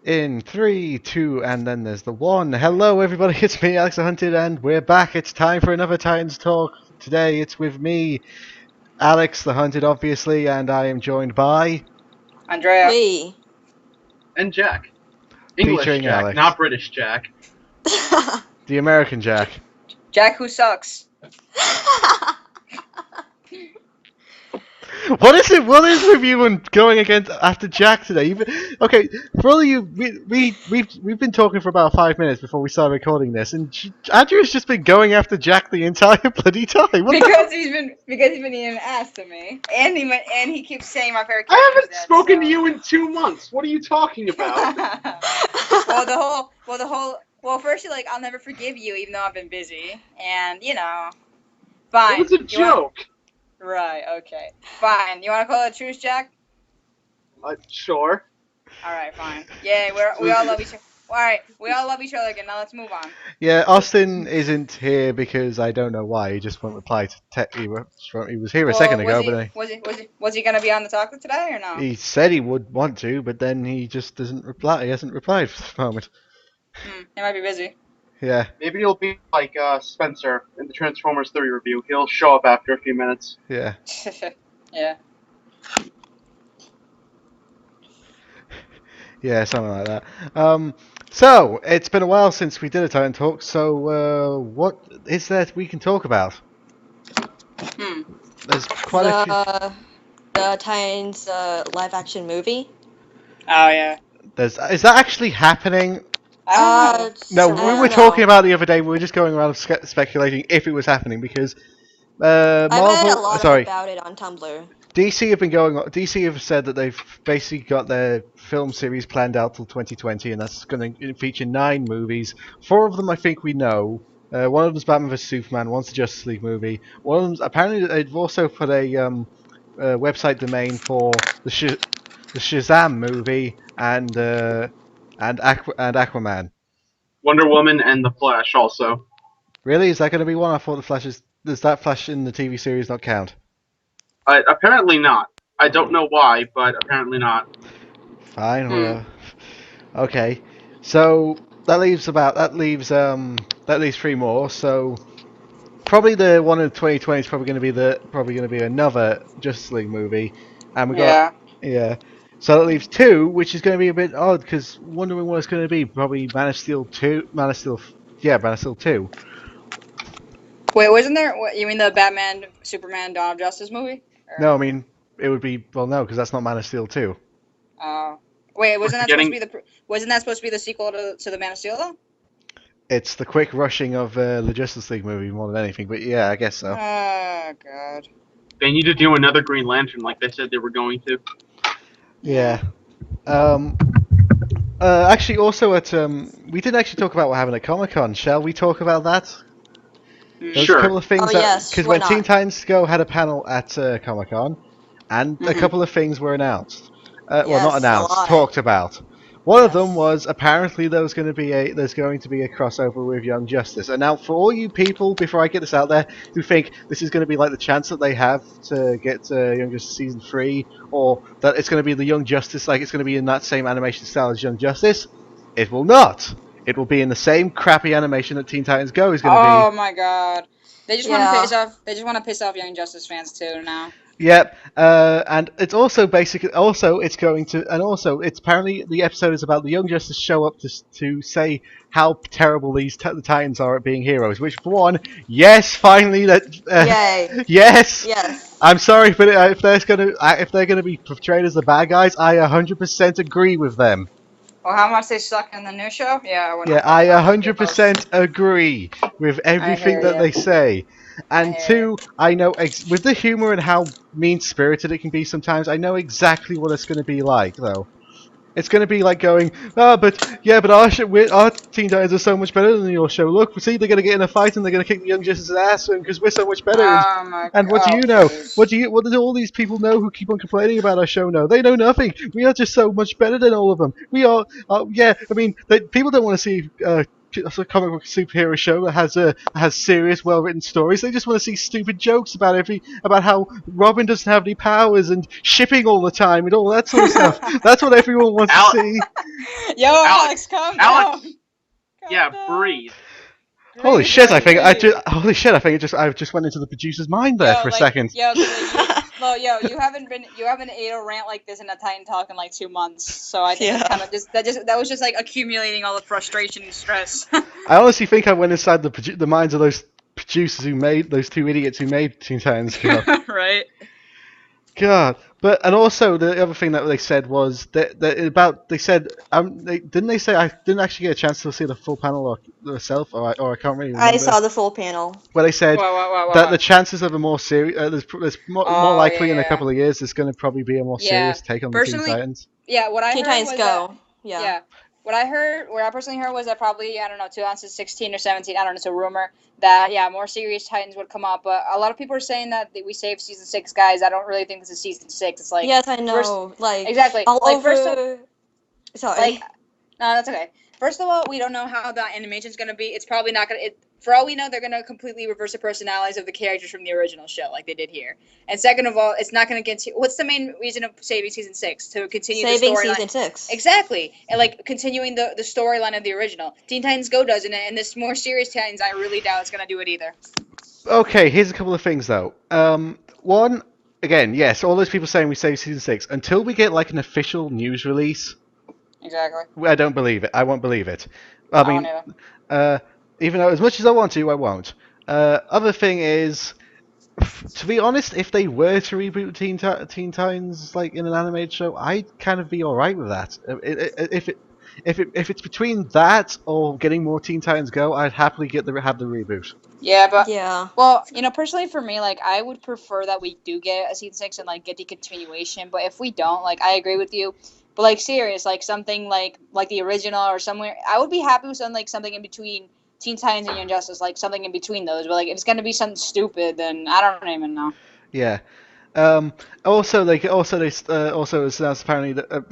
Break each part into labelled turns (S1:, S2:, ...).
S1: In three, two, and then there's the one. Hello, everybody. It's me, Alex the Hunted, and we're back. It's time for another Titans talk. Today, it's with me, Alex the Hunted, obviously, and I am joined by
S2: Andrea.
S3: Me.
S4: And Jack. English
S1: featuring
S4: Jack,
S1: Alex,
S4: not British Jack.
S1: the American Jack.
S2: Jack who sucks.
S1: What is it? What is with you and going against after Jack today? Okay, for all of you, we've been talking for about 5 minutes before we started recording this, and Andrew's just been going after Jack the entire bloody time.
S2: Because he's been eating an ass to me, and he keeps saying my favorite character.
S4: I haven't spoken to you in 2 months. What are you talking about?
S2: Well, firstly, like, I'll never forgive you, even though I've been busy, and fine.
S4: It was a joke.
S2: Right. Okay. Fine. You want to call it a truce, Jack?
S4: Sure.
S2: All right. Fine. Yay. We all love each other. All right. We all love each other again. Now let's move on.
S1: Yeah, Austin isn't here because I don't know why. He just won't reply to text. He was here a second ago, but
S2: was he gonna be on the talk today or no?
S1: he said he would want to, but then he just doesn't reply. He hasn't replied for the moment.
S2: He might be busy.
S1: Yeah.
S4: Maybe he'll be like Spencer in the Transformers 3 review. He'll show up after a few minutes.
S1: Yeah.
S2: Yeah.
S1: Yeah, something like that. So it's been a while since we did a Titan talk. So what is there we can talk about? There's quite a few.
S3: The Titans live action movie.
S2: Oh yeah.
S1: Is that actually happening?
S2: I don't
S1: No,
S2: know.
S1: we were talking about the other day. We were just going around speculating if it was happening because Marvel.
S3: I read a lot
S1: sorry,
S3: about it on Tumblr.
S1: DC have been going. DC have said that they've basically got their film series planned out till 2020, and that's going to feature 9 movies. 4 of them, I think, we know. One of them's Batman vs Superman. One's the Justice League movie. One of them's apparently they've also put a website domain for the Shazam movie and Aquaman.
S4: Wonder Woman and The Flash also.
S1: Really? Is that going to be one? I thought the Flash is. Does that Flash in the TV series not count?
S4: Apparently not. I don't know why, but apparently not.
S1: Fine. Well, okay. So that leaves 3 more. So probably the one in 2020 is probably going to be another Justice League movie, and we got yeah. So that leaves 2, which is going to be a bit odd because wondering what it's going to be. Probably Man of Steel 2. Man of Steel 2.
S2: Wait, wasn't there? What, you mean the Batman, Superman, Dawn of Justice movie? Or?
S1: No, I mean it would be no, because that's not Man of Steel 2.
S2: Oh. Wait, wasn't that supposed to be the sequel to the Man of Steel though?
S1: It's the quick rushing of the Justice League movie more than anything, but yeah, I guess so.
S2: Oh god.
S4: They need to do another Green Lantern like they said they were going to.
S1: Yeah. Actually, also at we didn't actually talk about what happened at Comic-Con. Shall we talk about that? There's
S4: Sure.
S1: a couple of things
S3: yes,
S1: because
S3: why
S1: when
S3: not?
S1: Teen Titans Go had a panel at Comic-Con, and a couple of things were announced. Well, not
S3: Yes, a
S1: announced,
S3: lot.
S1: talked about. One of
S3: Yes.
S1: them was apparently there's going to be a crossover with Young Justice. And now, for all you people, before I get this out there, who think this is going to be like the chance that they have to get Young Justice season 3, or that it's going to be the Young Justice, like it's going to be in that same animation style as Young Justice, it will not. It will be in the same crappy animation that Teen Titans Go is going to be.
S2: Oh my god. They just want to
S3: Yeah.
S2: piss off. They just want to piss off Young Justice fans too now.
S1: Yep, and it's also it's apparently the episode is about the Young Justice show up to say how terrible the Titans are at being heroes. Which, for one, yes, finally that.
S3: Yay.
S1: Yes.
S3: Yes.
S1: I'm sorry, but if they're gonna be portrayed as the bad guys, I 100% agree with them.
S2: Well, how much they suck in the new show? Yeah.
S1: I 100% agree with everything that they say. And 2, I know with the humor and how mean-spirited it can be sometimes, I know exactly what it's going to be like, though. It's going to be like going, but our Teen Titans are so much better than your show. Look, see, they're going to get in a fight and they're going to kick the Young Justice's ass because we're so much better. And what do you know? What do all these people know who keep on complaining about our show know? They know nothing. We are just so much better than all of them. We are, I mean, people don't want to see comic book superhero show that has serious, well-written stories. They just want to see stupid jokes about how Robin doesn't have any powers and shipping all the time and all that sort of stuff. That's what everyone wants to see.
S2: Yo, Alex, calm down.
S4: Yeah,
S2: Calm down.
S4: breathe.
S1: Holy shit! I think
S2: breathe.
S1: I just went into the producer's mind there for a second.
S2: Yo, you haven't ate a rant like this in a Titan Talk in like 2 months. So I think it's kind of that was just like accumulating all the frustration and stress.
S1: I honestly think I went inside the minds of those producers who made those two idiots who made Teen Titans Go.
S2: Right.
S1: God, and also the other thing that they said was they said didn't they say I didn't actually get a chance to see the full panel myself or I can't really remember.
S3: I saw the full panel.
S1: Where they said that the chances of a more serious there's more likely in a couple of years there's going to probably be a more serious take on the Teen Titans.
S2: Yeah, what I
S3: Teen
S2: heard
S3: Titans
S2: was
S3: Go.
S2: What I personally heard was that probably, I don't know, 2016 or 17, I don't know, it's a rumor, that, more serious Titans would come up, but a lot of people are saying that we saved Season 6, guys. I don't really think this is Season 6, it's like...
S3: Yes, I know,
S2: exactly.
S3: all
S2: like,
S3: over... Sorry.
S2: No, that's okay. First of all, we don't know how the animation's going to be. It's probably not going to... For all we know, they're going to completely reverse the personalities of the characters from the original show, like they did here. And second of all, it's not going to get to... What's the main reason of saving Season 6? To continue the storyline.
S3: Saving Season 6.
S2: Exactly. And, like, continuing the storyline of the original. Teen Titans Go doesn't it, and this more serious Titans, I really doubt it's going to do it either.
S1: Okay, here's a couple of things, though. One, again, yes, all those people saying we saved Season 6. Until we get, like, an official news release...
S2: Exactly.
S1: I don't believe it. I won't believe it. I mean, even though as much as I want to, I won't. Other thing is, to be honest, if they were to reboot Teen Titans like in an animated show, I'd kind of be alright with that. If it's between that or getting more Teen Titans Go, I'd happily have the reboot.
S2: Yeah, but well, personally for me, like I would prefer that we do get a Season 6 and like get the continuation. But if we don't, like I agree with you. But like serious, like something like the original or somewhere, I would be happy with something in between Teen Titans and Young Justice, like something in between those. But like if it's gonna be something stupid, then I don't even know.
S1: Yeah. Also, they apparently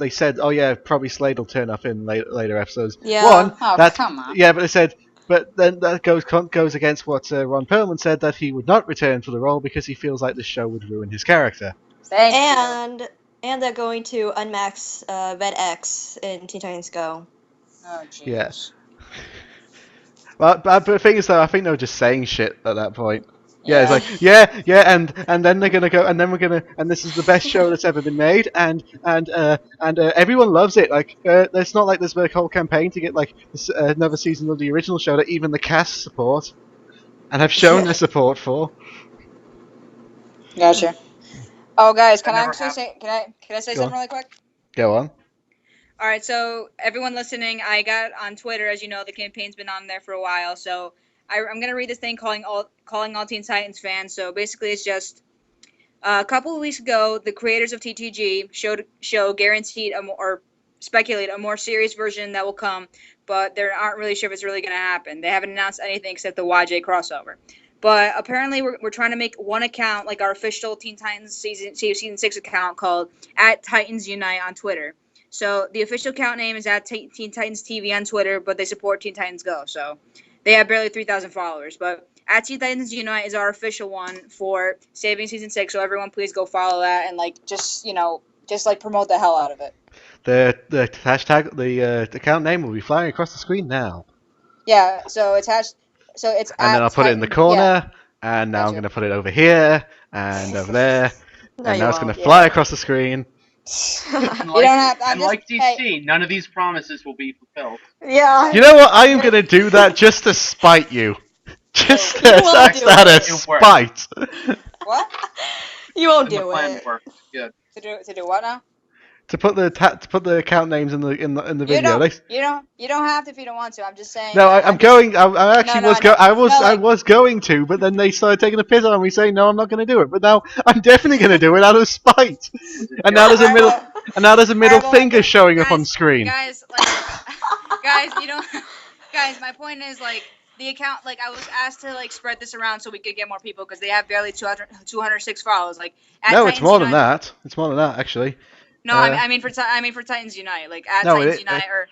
S1: they said, oh yeah, probably Slade will turn up in later episodes.
S3: Yeah.
S2: Come on.
S1: Yeah, but they said, but then that goes against what Ron Perlman said, that he would not return for the role because he feels like the show would ruin his character.
S3: And they're going to unmax Red X in Teen Titans Go.
S2: Oh jeez.
S1: Yes. But the thing is, though, I think they were just saying shit at that point. Yeah, it's like and then they're gonna go, and then we're gonna, and this is the best show that's ever been made, and everyone loves it. Like, it's not like there's a whole campaign to get like another season of the original show that even the cast support, and have shown their support for.
S2: Gotcha. Oh, guys, can I say something really quick?
S1: Go on.
S2: All right, so everyone listening, I got on Twitter, as you know, the campaign's been on there for a while, so I'm gonna read this thing calling all Teen Titans fans. So basically, it's just a couple of weeks ago, the creators of TTG guaranteed or speculate a more serious version that will come, but they aren't really sure if it's really gonna happen. They haven't announced anything except the YJ crossover. But apparently, we're trying to make one account, like our official Teen Titans season 6 account, called @TitansUnite on Twitter. So the official account name is @Teen Titans TV on Twitter, but they support Teen Titans Go. So they have barely 3,000 followers. But @Teen Titans Unite is our official one for saving Season 6. So everyone, please go follow that and just promote the hell out of it.
S1: The hashtag, the account name will be flying across the screen now.
S2: Yeah. So it's and
S1: then I'll put it in the corner, and now I'm going to put it over here, and over there, and now it's going to fly across the screen.
S4: Like DC, none of these promises will be fulfilled.
S3: Yeah.
S1: You know what? I am going to do that just to spite you. Just out of spite.
S2: What?
S3: You won't do it.
S4: Yeah.
S2: To do what now?
S1: To put the account names in the video.
S2: You don't have to if you don't want to. I'm just saying.
S1: No, I'm going. I was going to, but then they started taking a piss on me, saying no, I'm not going to do it. But now I'm definitely going to do it out of spite. And now there's a middle finger showing up on screen.
S2: Guys, my point is the account. I was asked to spread this around so we could get more people because they have barely 206 followers.
S1: No, it's more than that. It's more than that actually.
S2: No, I mean for Titans Unite, Titans Unite, or.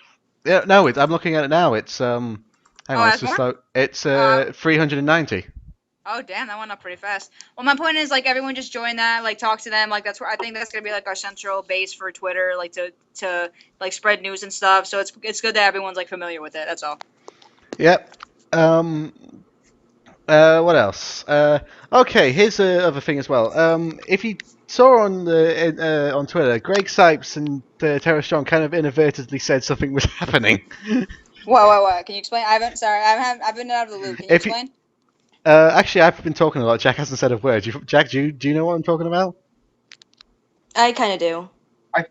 S1: Yeah, no, I'm looking at it now. It's hang Hang
S2: Oh,
S1: on,
S2: it
S1: it's
S2: has
S1: just
S2: more?
S1: low. It's 390.
S2: Oh, damn, that went up pretty fast. Well, my point is, like, everyone just join that, like, talk to them. Like, that's where I think that's gonna be like our central base for Twitter, like to like spread news and stuff. So it's good that everyone's like familiar with it. That's all.
S1: Yep. What else? Okay, here's the other thing as well. If you saw on Twitter, Greg Cipes and Tara Strong kind of inadvertently said something was happening.
S2: What? Can you explain? I've been out of the loop. Can you
S1: If you,
S2: explain?
S1: actually, I've been talking a lot. Jack hasn't said a word. Jack, do you know what I'm talking about?
S3: I kind of do.
S4: I'm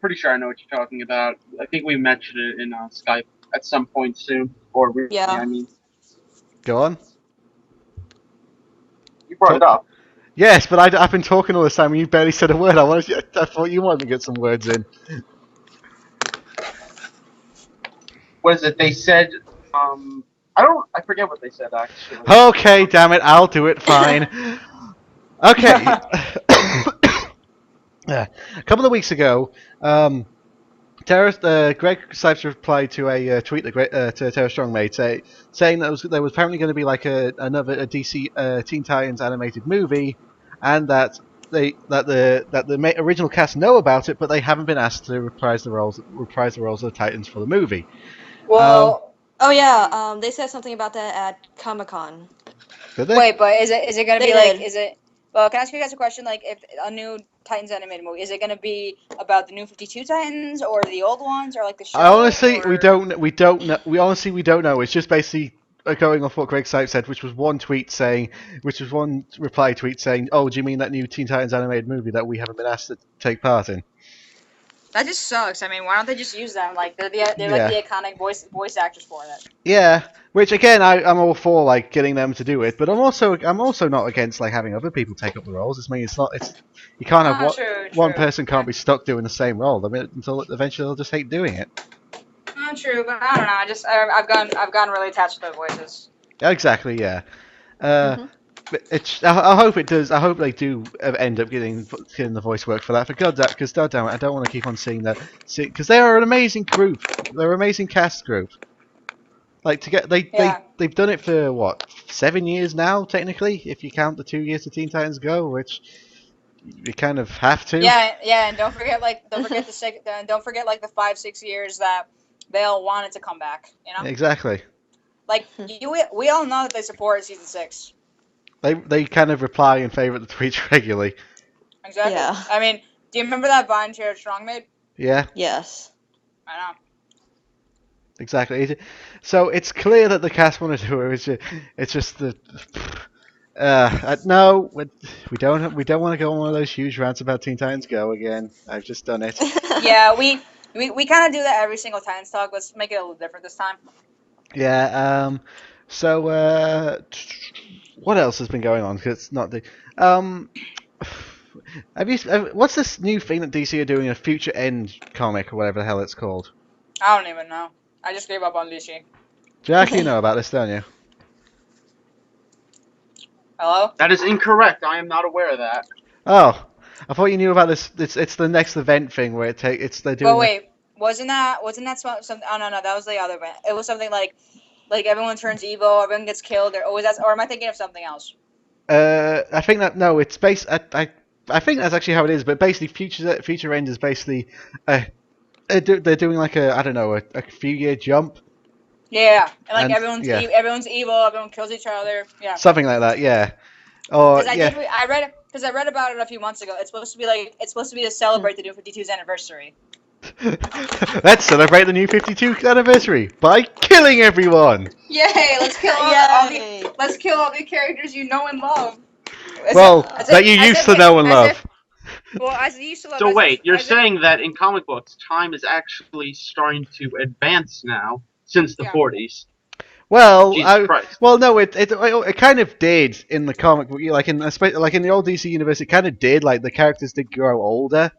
S4: pretty sure I know what you're talking about. I think we mentioned it in Skype at some point soon, or recently.
S3: Yeah.
S4: I mean,
S1: Go on.
S4: you brought it up.
S1: Yes, but I've been talking all this time and you barely said a word. I thought you wanted to get some words in.
S4: What is it? They said. I forget what they said actually.
S1: Okay, damn it, I'll do it. Fine. Okay. A couple of weeks ago, Greg Sipes replied to a tweet that Tara Strong made, saying that there was apparently going to be like another DC Teen Titans animated movie, and that the original cast know about it, but they haven't been asked to reprise the roles of the Titans for the movie.
S2: Well,
S3: Oh yeah. They said something about that at Comic-Con.
S1: Did they?
S2: wait, but is it gonna
S3: They
S2: be like
S3: did.
S2: is it? Well, can I ask you guys a question? Like, if a new Titans animated movie, is it gonna be about the new 52 Titans or the old ones or like the show?
S1: Honestly,
S2: or...
S1: we don't know. We don't know. It's just basically going off what Greg Sipes said, which was one reply tweet saying, "Oh, do you mean that new Teen Titans animated movie that we haven't been asked to take part in?"
S2: That just sucks. I mean, why don't they just use them? Like they're like
S1: Yeah.
S2: the iconic voice actors for it.
S1: Yeah, which again, I'm all for like getting them to do it, but I'm also not against like having other people take up the roles. You can't have one
S2: True.
S1: person can't be stuck doing the same role. I mean, until eventually they'll just hate doing it.
S2: True, but I don't know. I've gotten really attached to their voices.
S1: Exactly, yeah.
S3: Mm-hmm.
S1: But I hope it does. I hope they do end up getting the voice work for that. Because God damn it, I don't want to keep on seeing that. Because they are an amazing group. They're an amazing cast group. Like they've done it for what 7 years now, technically, if you count the 2 years the Teen Titans Go, which you kind of have to.
S2: Yeah, and don't forget like the 5-6 years that they all wanted to come back. You know,
S1: Exactly.
S2: like we all know that they support season 6.
S1: They kind of reply in favor of the tweets regularly.
S2: Exactly.
S3: Yeah.
S2: I mean, do you remember that Vine Chair Strong made?
S1: Yeah.
S3: Yes.
S2: I know.
S1: Exactly. So it's clear that the cast want to do it. It's just the. No, we don't want to go on one of those huge rants about Teen Titans Go again. I've just done it.
S2: Yeah, we kind of do that every single Titans talk. Let's make it a little different this time.
S1: Yeah. So what else has been going on? 'Cause it's not the. What's this new thing that DC are doing? A Future End comic or whatever the hell it's called.
S2: I don't even know. I just gave up on DC.
S1: Jack, you know about this, don't you?
S2: Hello?
S4: That is incorrect. I am not aware of that.
S1: Oh, I thought you knew about this. It's the next event thing where they're doing.
S2: But wait, wasn't that something? Oh no, that was the other event. It was something like everyone turns evil, everyone gets killed, or am I thinking of something else?
S1: I think that no, it's based. I think that's actually how it is. But basically, Future End is basically they're doing like a I don't know a few year jump.
S2: Yeah, and like
S1: And,
S2: everyone's evil, everyone kills each other. Yeah,
S1: something like that. Yeah. Or
S2: because I read about it a few months ago. It's supposed to be to celebrate the new 52's anniversary.
S1: Let's celebrate the new 52 anniversary by killing everyone.
S2: Yay! Let's kill all the characters you know and love.
S1: That you used to know and love.
S2: As you used to love.
S4: So wait, you're saying that in comic books, time is actually starting to advance now since the 40s?
S1: Well, no, it kind of did in the comic book. Like in the old DC universe, it kind of did. Like the characters did grow older,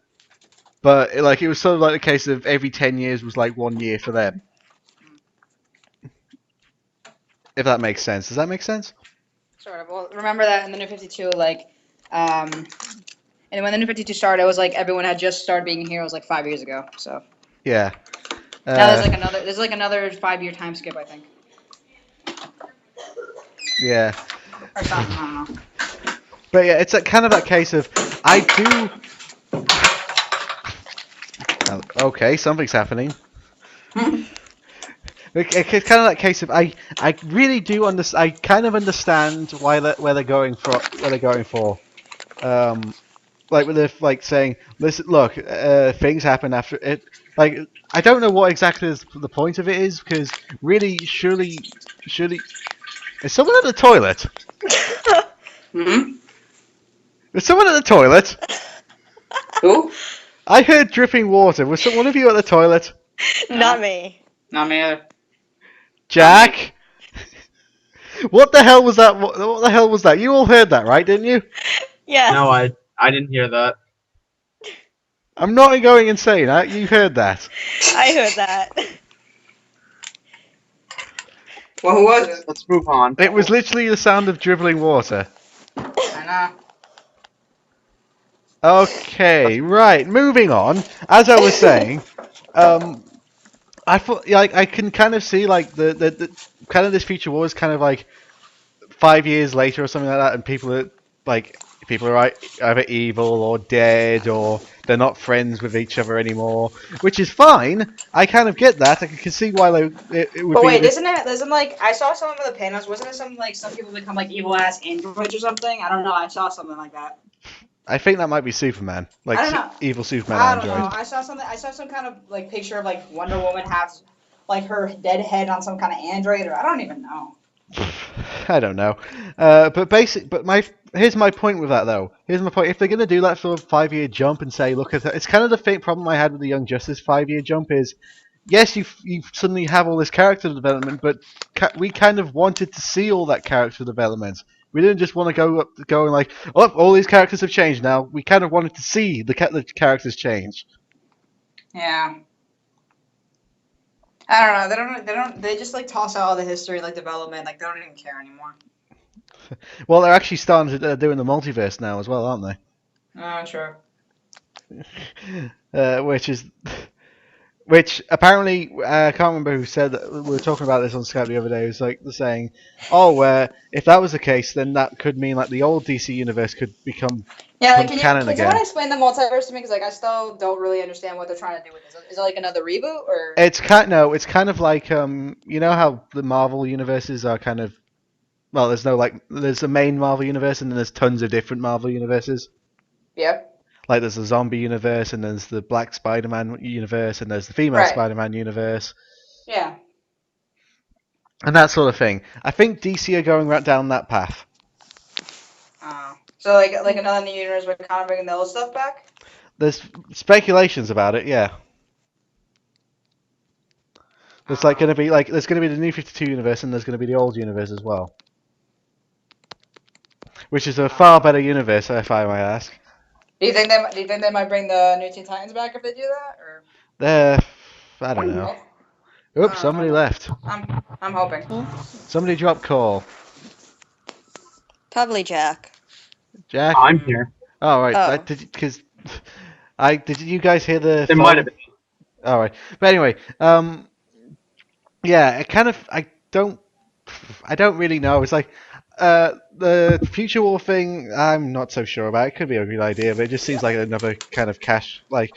S1: but it was sort of like a case of every 10 years was like 1 year for them. If that makes sense. Does that make sense?
S2: Sort of. Well, remember that in the New 52, and when the New 52 started, it was like everyone had just started being heroes like 5 years ago. So
S1: yeah.
S2: Now there's like another 5-year time skip, I think.
S1: Yeah.
S2: Or something, I don't know.
S1: But yeah, it's kind of that case of I do. Okay, something's happening. It's kind of that case of I really do understand. I kind of understand why where they're going for. Like with the like saying, listen, look, things happen after it. Like I don't know what exactly the point of it is because really, surely, is someone at the toilet?
S2: Hmm?
S1: Is someone at the toilet?
S2: Who?
S1: I heard dripping water. Was one of you at the toilet?
S3: Not me.
S2: Not me either.
S1: Jack? What the hell was that? What the hell was that? You all heard that, right? Didn't you?
S3: Yes.
S4: No, I didn't hear that.
S1: I'm not going insane. You heard that.
S3: I heard that.
S2: Well, who was it?
S4: Let's move on.
S1: It was literally the sound of dribbling water.
S2: I know.
S1: Okay, right. Moving on. As I was saying, I thought like I can kind of see like the kind of this future was kind of like 5 years later or something like that, and people are either evil or dead or they're not friends with each other anymore, which is fine. I kind of get that. I can see why it would
S2: But
S1: be.
S2: wait, isn't like I saw some of the panels. Wasn't it some like some people become like evil ass androids or something? I don't know. I saw something like that.
S1: I think that might be Superman, like
S2: I don't know.
S1: evil Superman
S2: I don't know.
S1: android.
S2: I saw something. I saw some kind of like picture of like Wonder Woman has like her dead head on some kind of android, or I don't even know.
S1: I don't know, here's my point with that though. Here's my point. If they're gonna do that sort of 5 year jump and say, look at that, it's kind of the problem I had with the Young Justice 5 year jump is, yes, you suddenly have all this character development, but we kind of wanted to see all that character development. We didn't just want to go and like, oh, all these characters have changed now. We kind of wanted to see the characters change.
S2: Yeah. I don't know. They just like toss out all the history, like development. Like they don't even care anymore.
S1: Well, they're actually starting to doing the multiverse now as well, aren't they?
S2: Oh, sure.
S1: Which apparently I can't remember who said that. We were talking about this on Skype the other day. It was like saying, "Oh, if that was the case, then that could mean like the old DC universe could become
S2: Like,
S1: canon
S2: can
S1: again."
S2: someone explain the multiverse to me? Because like I still don't really understand what they're trying to do with this. Is it like another reboot or?
S1: It's kind of like you know how the Marvel universes are kind of, well, there's the main Marvel universe and then there's tons of different Marvel universes.
S2: Yeah.
S1: Like there's the zombie universe and there's the Black Spider-Man universe and there's the female
S2: Right.
S1: Spider-Man universe.
S2: Yeah.
S1: And that sort of thing. I think DC are going right down that path.
S2: So like another new universe, we're kind of bringing the old stuff back.
S1: There's speculations about it, yeah. There's there's going to be the New 52 universe and there's going to be the old universe as well. Which is a far better universe, if I might ask.
S2: Do you think they might bring the New Teen Titans back if they do that, or?
S1: I don't know.
S2: Oh.
S1: Oops, somebody left.
S2: I'm hoping.
S1: Somebody dropped call.
S3: Probably Jack.
S1: Jack?
S4: I'm here.
S1: Oh, right.
S3: Oh.
S1: Did you guys hear the
S4: There
S1: phone?
S4: might have been.
S1: All right. But anyway, yeah, I don't really know. It's like, the Future War thing, I'm not so sure about. It could be a good idea, but it just seems like another kind of cash, like...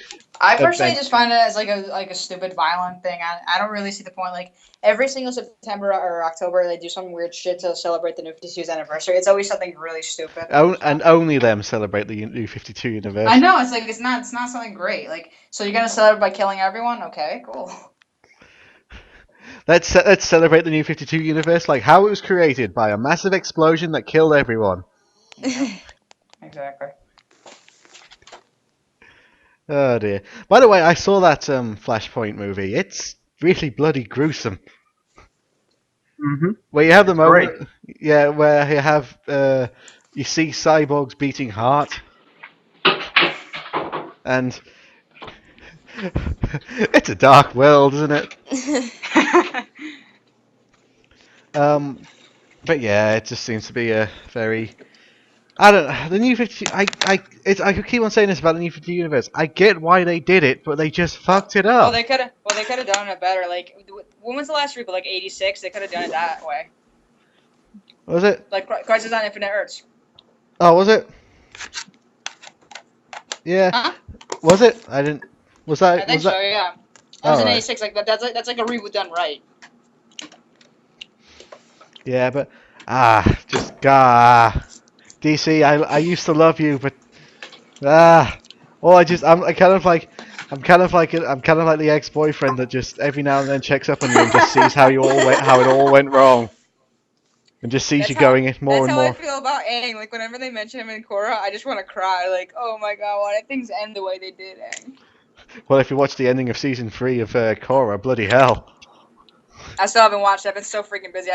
S2: I personally just find it as like a stupid violent thing. I don't really see the point. Like every single September or October, they do some weird shit to celebrate the New 52's anniversary. It's always something really stupid.
S1: And only them celebrate the New 52 universe.
S2: I know, it's like it's not something great. Like, so you're gonna celebrate by killing everyone? Okay, cool.
S1: Let's celebrate the New 52 universe like how it was created by a massive explosion that killed everyone.
S2: Exactly.
S1: Oh dear. By the way, I saw that Flashpoint movie. It's really bloody gruesome.
S4: Mm-hmm.
S1: Where you have the moment,
S4: Great.
S1: yeah, where you have you see Cyborg's beating heart, and it's a dark world, isn't it? But yeah, it just seems to be a very... I don't know. The New 50... I keep on saying this about the New 50 universe. I get why they did it, but they just fucked it up.
S2: Well, they could have done it better. Like, when was the last reboot? Like '86. They could have done it that way.
S1: Was it?
S2: Like Crisis on Infinite Earths.
S1: Oh, was it? Yeah.
S2: Huh?
S1: Was it? I didn't. Was that?
S2: I think
S1: Was that?
S2: so. Yeah. That was
S1: All
S2: in
S1: right.
S2: '86. Like that's like a reboot done right.
S1: Yeah, but DC. I used to love you, but oh, I'm kind of like the ex-boyfriend that just every now and then checks up on you and just sees how how it all went wrong, and just sees you going in more
S2: That's
S1: and
S2: how I
S1: more.
S2: feel about Aang. Like whenever they mention him in Korra, I just want to cry. Like, oh my god, why did things end the way they did, Aang?
S1: Well, if you watch the ending of season 3 of Korra, bloody hell.
S2: I still haven't watched it. I've been so freaking busy.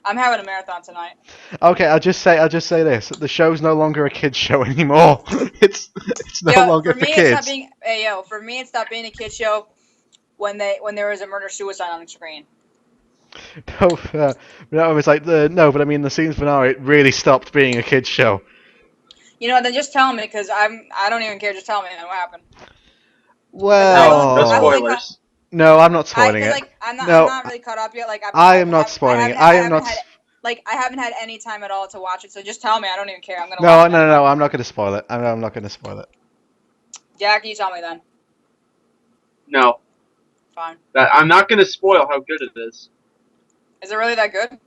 S2: I'm having a marathon tonight.
S1: Okay, I'll just say this: the show's no longer a kids show anymore. it's no longer for kids.
S2: For me, it stopped being a kids show when there was a murder suicide on the screen.
S1: No, it's like no, but I mean the season finale. It really stopped being a kids show.
S2: You know, then just tell me because I don't even care. Just tell me what happened.
S1: Well,
S4: No spoilers.
S1: No, I'm not spoiling it.
S2: I'm
S1: No,
S2: not really caught up yet. Like
S1: I am not spoiling it. I
S2: haven't had any time at all to watch it. So just tell me. I don't even care. I'm gonna
S1: No,
S2: watch it.
S1: no, I'm not going to spoil it. I'm not going to spoil it.
S2: Jack, you tell me then.
S4: No.
S2: Fine.
S4: I'm not going to spoil how good it is.
S2: Is it really that good?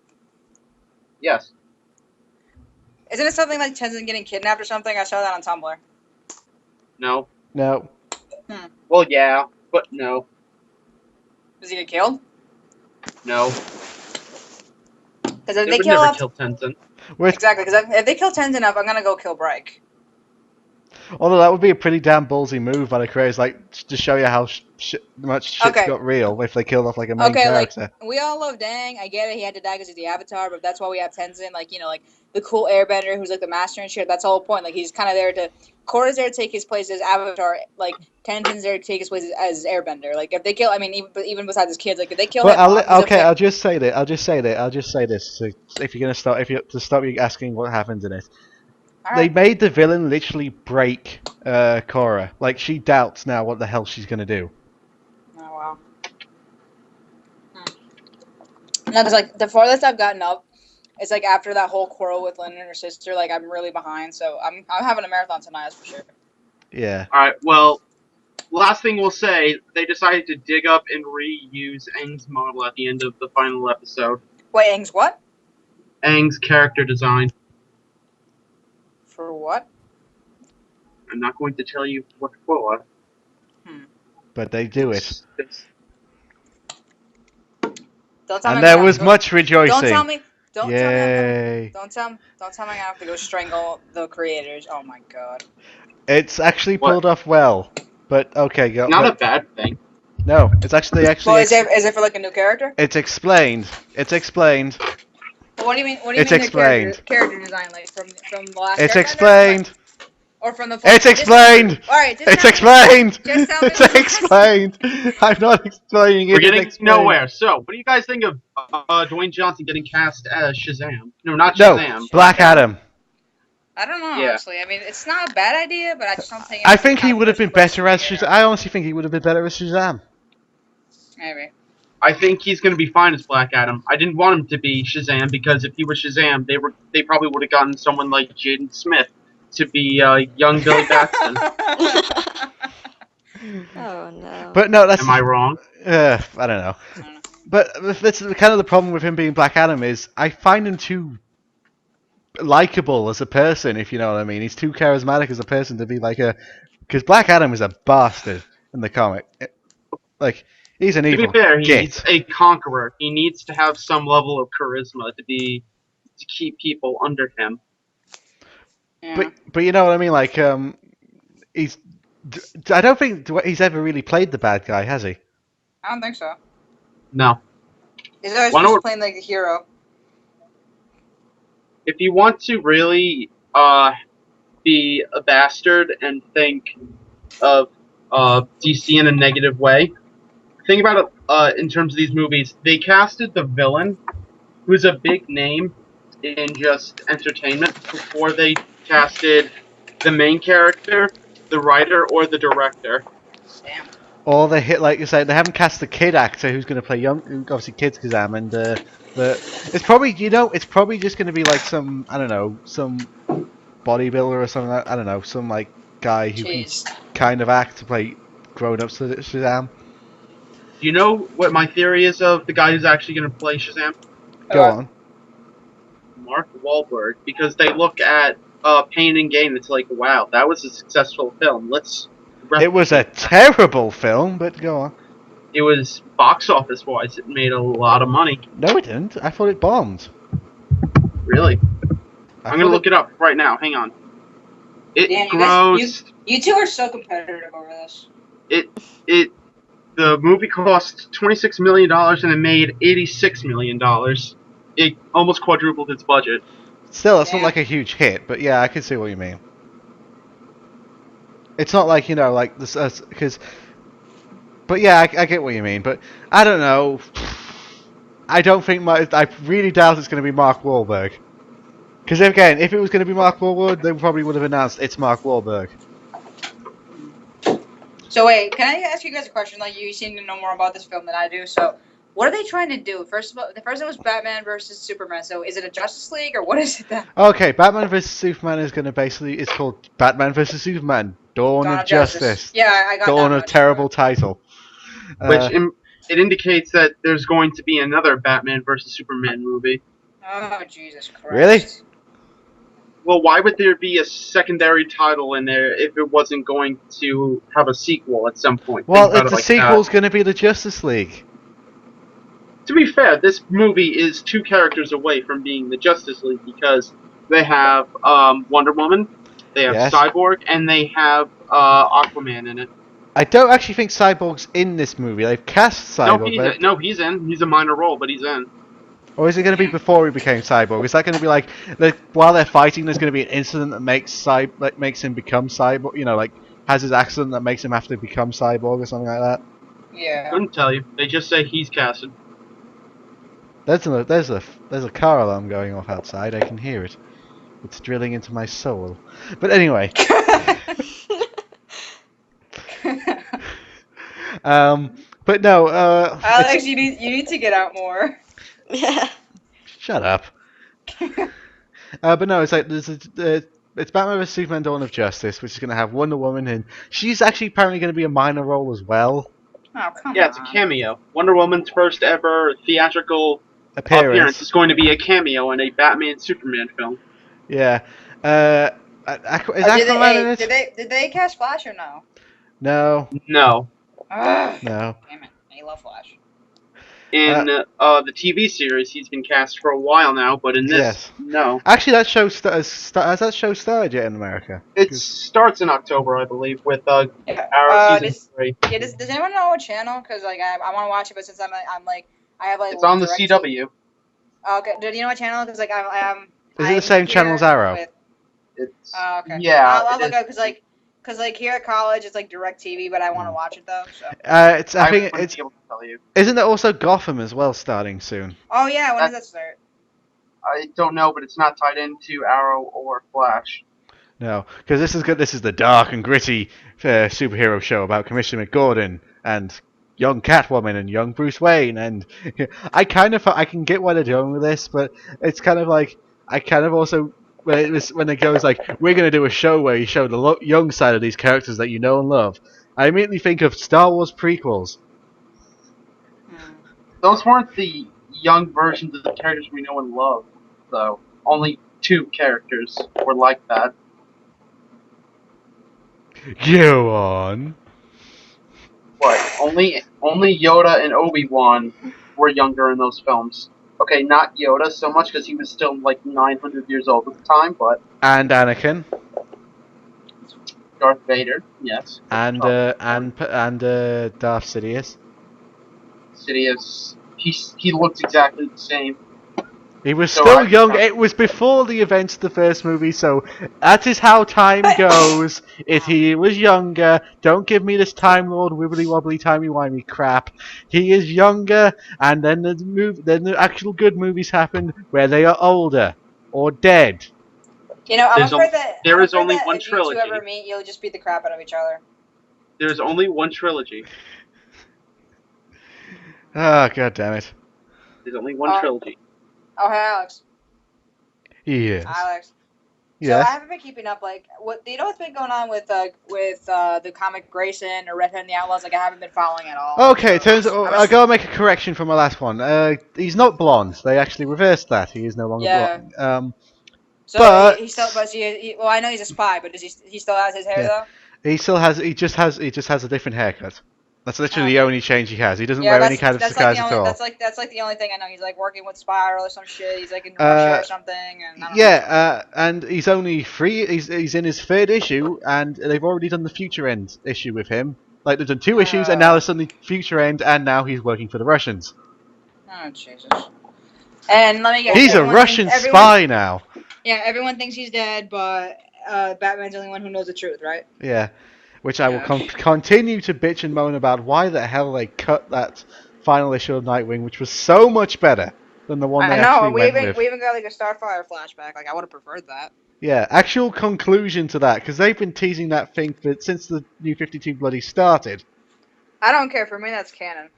S4: Yes.
S2: Isn't it something like Tenzin getting kidnapped or something? I saw that on Tumblr.
S4: No.
S1: No.
S4: Well, yeah, but no.
S2: Does he get killed?
S4: No.
S2: Because if
S4: They
S2: they
S4: would
S2: kill
S4: never
S2: off...
S4: kill Tenzin.
S2: Exactly, because if they kill Tenzin off, I'm gonna go kill Bryke.
S1: Although that would be a pretty damn ballsy move by the creators, like to show you how much shit's got real if they killed off like a main character.
S2: Like we all love Dang. I get it. He had to die because he's the Avatar, but that's why we have Tenzin. Like like the cool Airbender who's like the master and shit. That's the whole point. Like he's kind of there to. Korra's there to take his place as Avatar. Like Tenzin's there to take his place as Airbender. Like if they kill, I mean, even besides his kids, like if they kill him.
S1: I'll just say this. So if you're gonna stop you asking what happens in it. They made the villain literally break Korra. Like, she doubts now what the hell she's going to do.
S2: Oh, wow. No, because, like, the farthest I've gotten up is, like, after that whole quarrel with Lynn and her sister. Like, I'm really behind, so I'm having a marathon tonight, that's for sure.
S1: Yeah.
S4: Alright, well, last thing we'll say, they decided to dig up and reuse Aang's model at the end of the final episode.
S2: Wait, Aang's what?
S4: Aang's character design.
S2: For what?
S4: I'm not going to tell you what for.
S1: But they do it.
S2: Don't tell me
S1: and there was much rejoicing.
S2: Don't tell me. Don't
S1: Yay.
S2: tell me I have to go strangle the creators. Oh my god.
S1: It's actually pulled off well. But okay, go.
S4: Not a bad thing.
S1: No, it's actually
S2: Well, is it for like a new character?
S1: It's explained. It's explained.
S2: Well, what do you mean? What do you
S1: It's
S2: mean?
S1: Explained.
S2: Character design, like from the last.
S1: It's
S2: Airbender?
S1: explained.
S2: Or from the.
S1: It's explained.
S2: All right.
S1: It's explained.
S2: Just tell me.
S1: It's explained. I'm not explaining it.
S4: We're getting nowhere. So, what do you guys think of Dwayne Johnson getting cast as Shazam? No, not Shazam.
S1: No, Black Adam.
S2: I don't know, honestly. I mean, it's not a bad idea, but I just don't think.
S1: I think he would have been better as Shazam. I honestly think he would have been better as Shazam.
S2: Maybe.
S4: I think he's going to be fine as Black Adam. I didn't want him to be Shazam because if he was Shazam, they probably would have gotten someone like Jaden Smith to be young Billy Batson.
S3: Oh no.
S1: But no, that's.
S4: Am I wrong?
S1: I don't know. But that's kind of the problem with him being Black Adam is I find him too likable as a person, if you know what I mean. He's too charismatic as a person to be like a. Because Black Adam is a bastard in the comic. Like. He's an evil.
S4: To be fair,
S1: git.
S4: he's a conqueror. He needs to have some level of charisma to keep people under him.
S2: Yeah.
S1: But you know what I mean? Like he's. I don't think he's ever really played the bad guy, has he?
S2: I don't think so.
S4: No.
S2: He's always just playing like the hero.
S4: If you want to really be a bastard and think of DC in a negative way. Think about it in terms of these movies. They casted the villain, who's a big name in just entertainment, before they casted the main character, the writer, or the director.
S2: Damn.
S1: Or they hit, like you say, they haven't cast the kid actor who's going to play young, obviously Kid Kazam and the But it's probably it's probably just going to be like some I don't know some bodybuilder or something. I don't know some like guy who can
S2: Jeez.
S1: kind of act to play grown up Shazam.
S4: Do you know what my theory is of the guy who's actually going to play Shazam?
S1: Go on.
S4: Mark Wahlberg, because they look at Pain and Gain. It's like, wow, that was a successful film. Let's
S1: It was a
S4: replicate that.
S1: terrible film, but go on.
S4: It was box office wise, it made a lot of money.
S1: No, it didn't. I thought it bombed.
S4: Really?
S1: I
S4: I'm gonna
S1: thought
S4: look it up right now. Hang on. It
S2: Damn,
S4: grossed.
S2: you two are so competitive over this.
S4: The movie cost $26 million and it made $86 million. It almost quadrupled its budget.
S1: Still, it's not
S2: Yeah.
S1: like a huge hit, but yeah, I can see what you mean. It's not like like this because. But yeah, I get what you mean. But I don't know. I don't think I really doubt it's going to be Mark Wahlberg. Because again, if it was going to be Mark Wahlberg, they probably would have announced it's Mark Wahlberg.
S2: So wait, can I ask you guys a question? Like, you seem to know more about this film than I do. So, what are they trying to do? First of all, the first one was Batman versus Superman. So, is it a Justice League or what is it then?
S1: Okay, Batman vs Superman is going to it's called Batman vs Superman: Dawn of Justice.
S2: Yeah, I got
S1: Dawn
S2: that
S1: of
S2: much,
S1: terrible title.
S4: Which it indicates that there's going to be another Batman versus Superman movie.
S2: Oh, Jesus Christ.
S1: Really?
S4: Well, why would there be a secondary title in there if it wasn't going to have a sequel at some point?
S1: Well,
S4: Think about
S1: the
S4: it like
S1: sequel's
S4: that.
S1: going to be the Justice League.
S4: To be fair, this movie is two characters away from being the Justice League because they have Wonder Woman, they have
S1: Yes.
S4: Cyborg, and they have Aquaman in it.
S1: I don't actually think Cyborg's in this movie. They've cast Cyborg.
S4: No, he's in. He's a minor role, but he's in.
S1: Or is it going to be before he became Cyborg? Is that going to be like while they're fighting, there's going to be an incident that makes him become Cyborg? Like has his accident that makes him have to become Cyborg or something like that?
S2: Yeah.
S4: Couldn't tell you. They just say he's casted.
S1: There's a car alarm going off outside. I can hear it. It's drilling into my soul. But anyway. But no.
S2: Alex, you need to get out more.
S3: Yeah.
S1: Shut up. But no, it's like it's Batman vs Superman: Dawn of Justice, which is going to have Wonder Woman, and she's actually apparently going to be a minor role as well.
S2: Oh, come on.
S4: Yeah, it's a cameo. Wonder Woman's first ever theatrical appearance is going to be a cameo in a Batman Superman film.
S1: Yeah. Is Aquaman in it?
S2: Did they cast Flash or no?
S1: No.
S4: No.
S2: Ugh.
S1: No.
S2: Damn it. I love Flash.
S4: In the TV series, he's been cast for a while now, but in this,
S1: Yes.
S4: no.
S1: Actually, that show has that show started yet in America?
S4: It starts in October, I believe, with Arrow season 3.
S2: Yeah, does anyone know what channel? Because like I want to watch it, but since I have like
S4: It's on the
S2: direct
S4: CW.
S2: Okay, do you know what channel? Because like
S1: Is it the same channel as Arrow?
S4: It's
S2: okay.
S4: yeah.
S2: I'll look up because like here at college it's like direct TV, but I want to watch it though. So.
S1: I think
S4: wouldn't
S1: it's.
S4: be able to tell you.
S1: Isn't there also Gotham as well starting soon?
S2: Oh yeah, when does that start?
S4: I don't know, but it's not tied into Arrow or Flash.
S1: No, because this is good. This is the dark and gritty superhero show about Commissioner Gordon and young Catwoman and young Bruce Wayne. And I can get why they're doing with this, but it's kind of like I kind of also when it goes like we're gonna do a show where you show the young side of these characters that you know and love. I immediately think of Star Wars prequels.
S4: Those weren't the young versions of the characters we know and love, though. Only 2 characters were like that.
S1: Go on.
S4: What? Only Yoda and Obi-Wan were younger in those films. Okay, not Yoda so much because he was still like 900 years old at the time, but
S1: And Anakin.
S4: Darth Vader, yes.
S1: And Darth Sidious.
S4: Sidious, he looked exactly the same.
S1: He was still young. It was before the events of the first movie, so that is how time goes. If he was younger, don't give me this Time Lord wibbly wobbly timey wimey crap. He is younger, and then the actual good movies happen where they are older or dead.
S2: You know, I'm afraid
S4: there is only
S2: that
S4: one
S2: if
S4: trilogy.
S2: you two ever meet, you'll just beat the crap out of each other.
S4: There's only one trilogy.
S1: Ah, god damn it.
S4: There's only one trilogy.
S2: Oh, hey, Alex.
S1: Yes.
S2: Alex. So I
S1: Yes.
S2: haven't been keeping up. Like, what do you know what's been going on with the comic Grayson or Red Hood and the Outlaws? Like, I haven't been following at all.
S1: Okay, it
S2: So
S1: turns.
S2: I'm
S1: I
S2: just,
S1: gotta make a correction from my last one. He's not blonde. They actually reversed that. He is no longer
S2: yeah.
S1: blonde.
S2: So
S1: But
S2: he still, but well, I know he's a spy, but does he still has his hair
S1: yeah,
S2: though?
S1: he still has. He just has a different haircut. That's literally the
S2: Okay.
S1: only change he has. He doesn't
S2: Yeah,
S1: wear any kind of
S2: that's like the
S1: disguise at
S2: only
S1: all.
S2: that's like the only thing I know. He's like working with Spiral or some shit. He's like in Russia
S1: Uh,
S2: or something, and I don't know.
S1: yeah, and he's only three. He's in his third issue, and they've already done the Future End issue with him. Like they've done two issues, and now there's suddenly Future End, and now he's working for the Russians.
S2: Oh Jesus! And let me guess,
S1: He's a Russian spy now.
S2: Yeah, everyone thinks he's dead, but Batman's the only one who knows the truth, right?
S1: Yeah, which I will
S2: Yeah.
S1: continue to bitch and moan about why the hell they cut that final issue of Nightwing, which was so much better than the one
S2: I
S1: they
S2: know.
S1: actually
S2: We
S1: went
S2: even
S1: with.
S2: we even got like a Starfire flashback. Like I would have preferred that.
S1: Yeah, actual conclusion to that, because they've been teasing that thing since the New 52 bloody started.
S2: I don't care. For me, that's canon.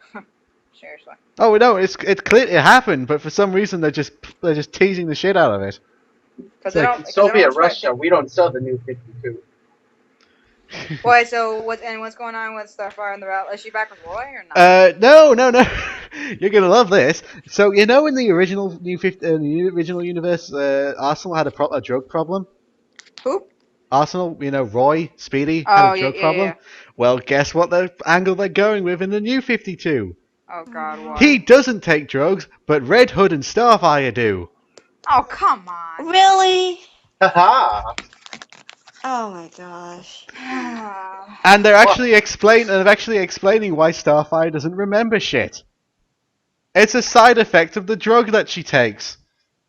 S2: Seriously.
S1: Oh no, it's clear it happened, but for some reason they're just teasing the shit out of it.
S2: Because
S1: It's like
S4: In Soviet Russia, we don't sell the new 52.
S2: Why? So what's going on with Starfire and the Route? Is she back with Roy or not?
S1: No. You're gonna love this. So in the original the original universe, Arsenal had a drug problem.
S2: Who?
S1: Arsenal, Roy, Speedy had a
S2: Oh
S1: drug
S2: yeah.
S1: problem. Well, guess what the angle they're going with in the new 52?
S2: Oh God, why?
S1: He doesn't take drugs, but Red Hood and Starfire do.
S2: Oh come on.
S3: Really?
S4: Haha!
S3: Oh my gosh.
S1: And they're
S4: Well-
S1: actually explaining why Starfire doesn't remember shit. It's a side effect of the drug that she takes.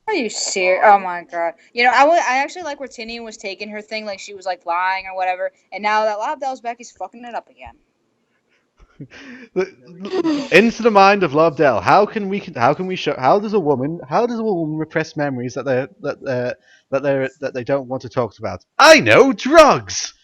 S2: Are you serious? Oh my God. I actually like where Tinian was taking her thing, like she was like lying or whatever, and now that Lobdell's back, he's fucking it up again.
S1: Into the mind of Lobdell. How does a woman repress memories that they don't want to talk about? I know, drugs.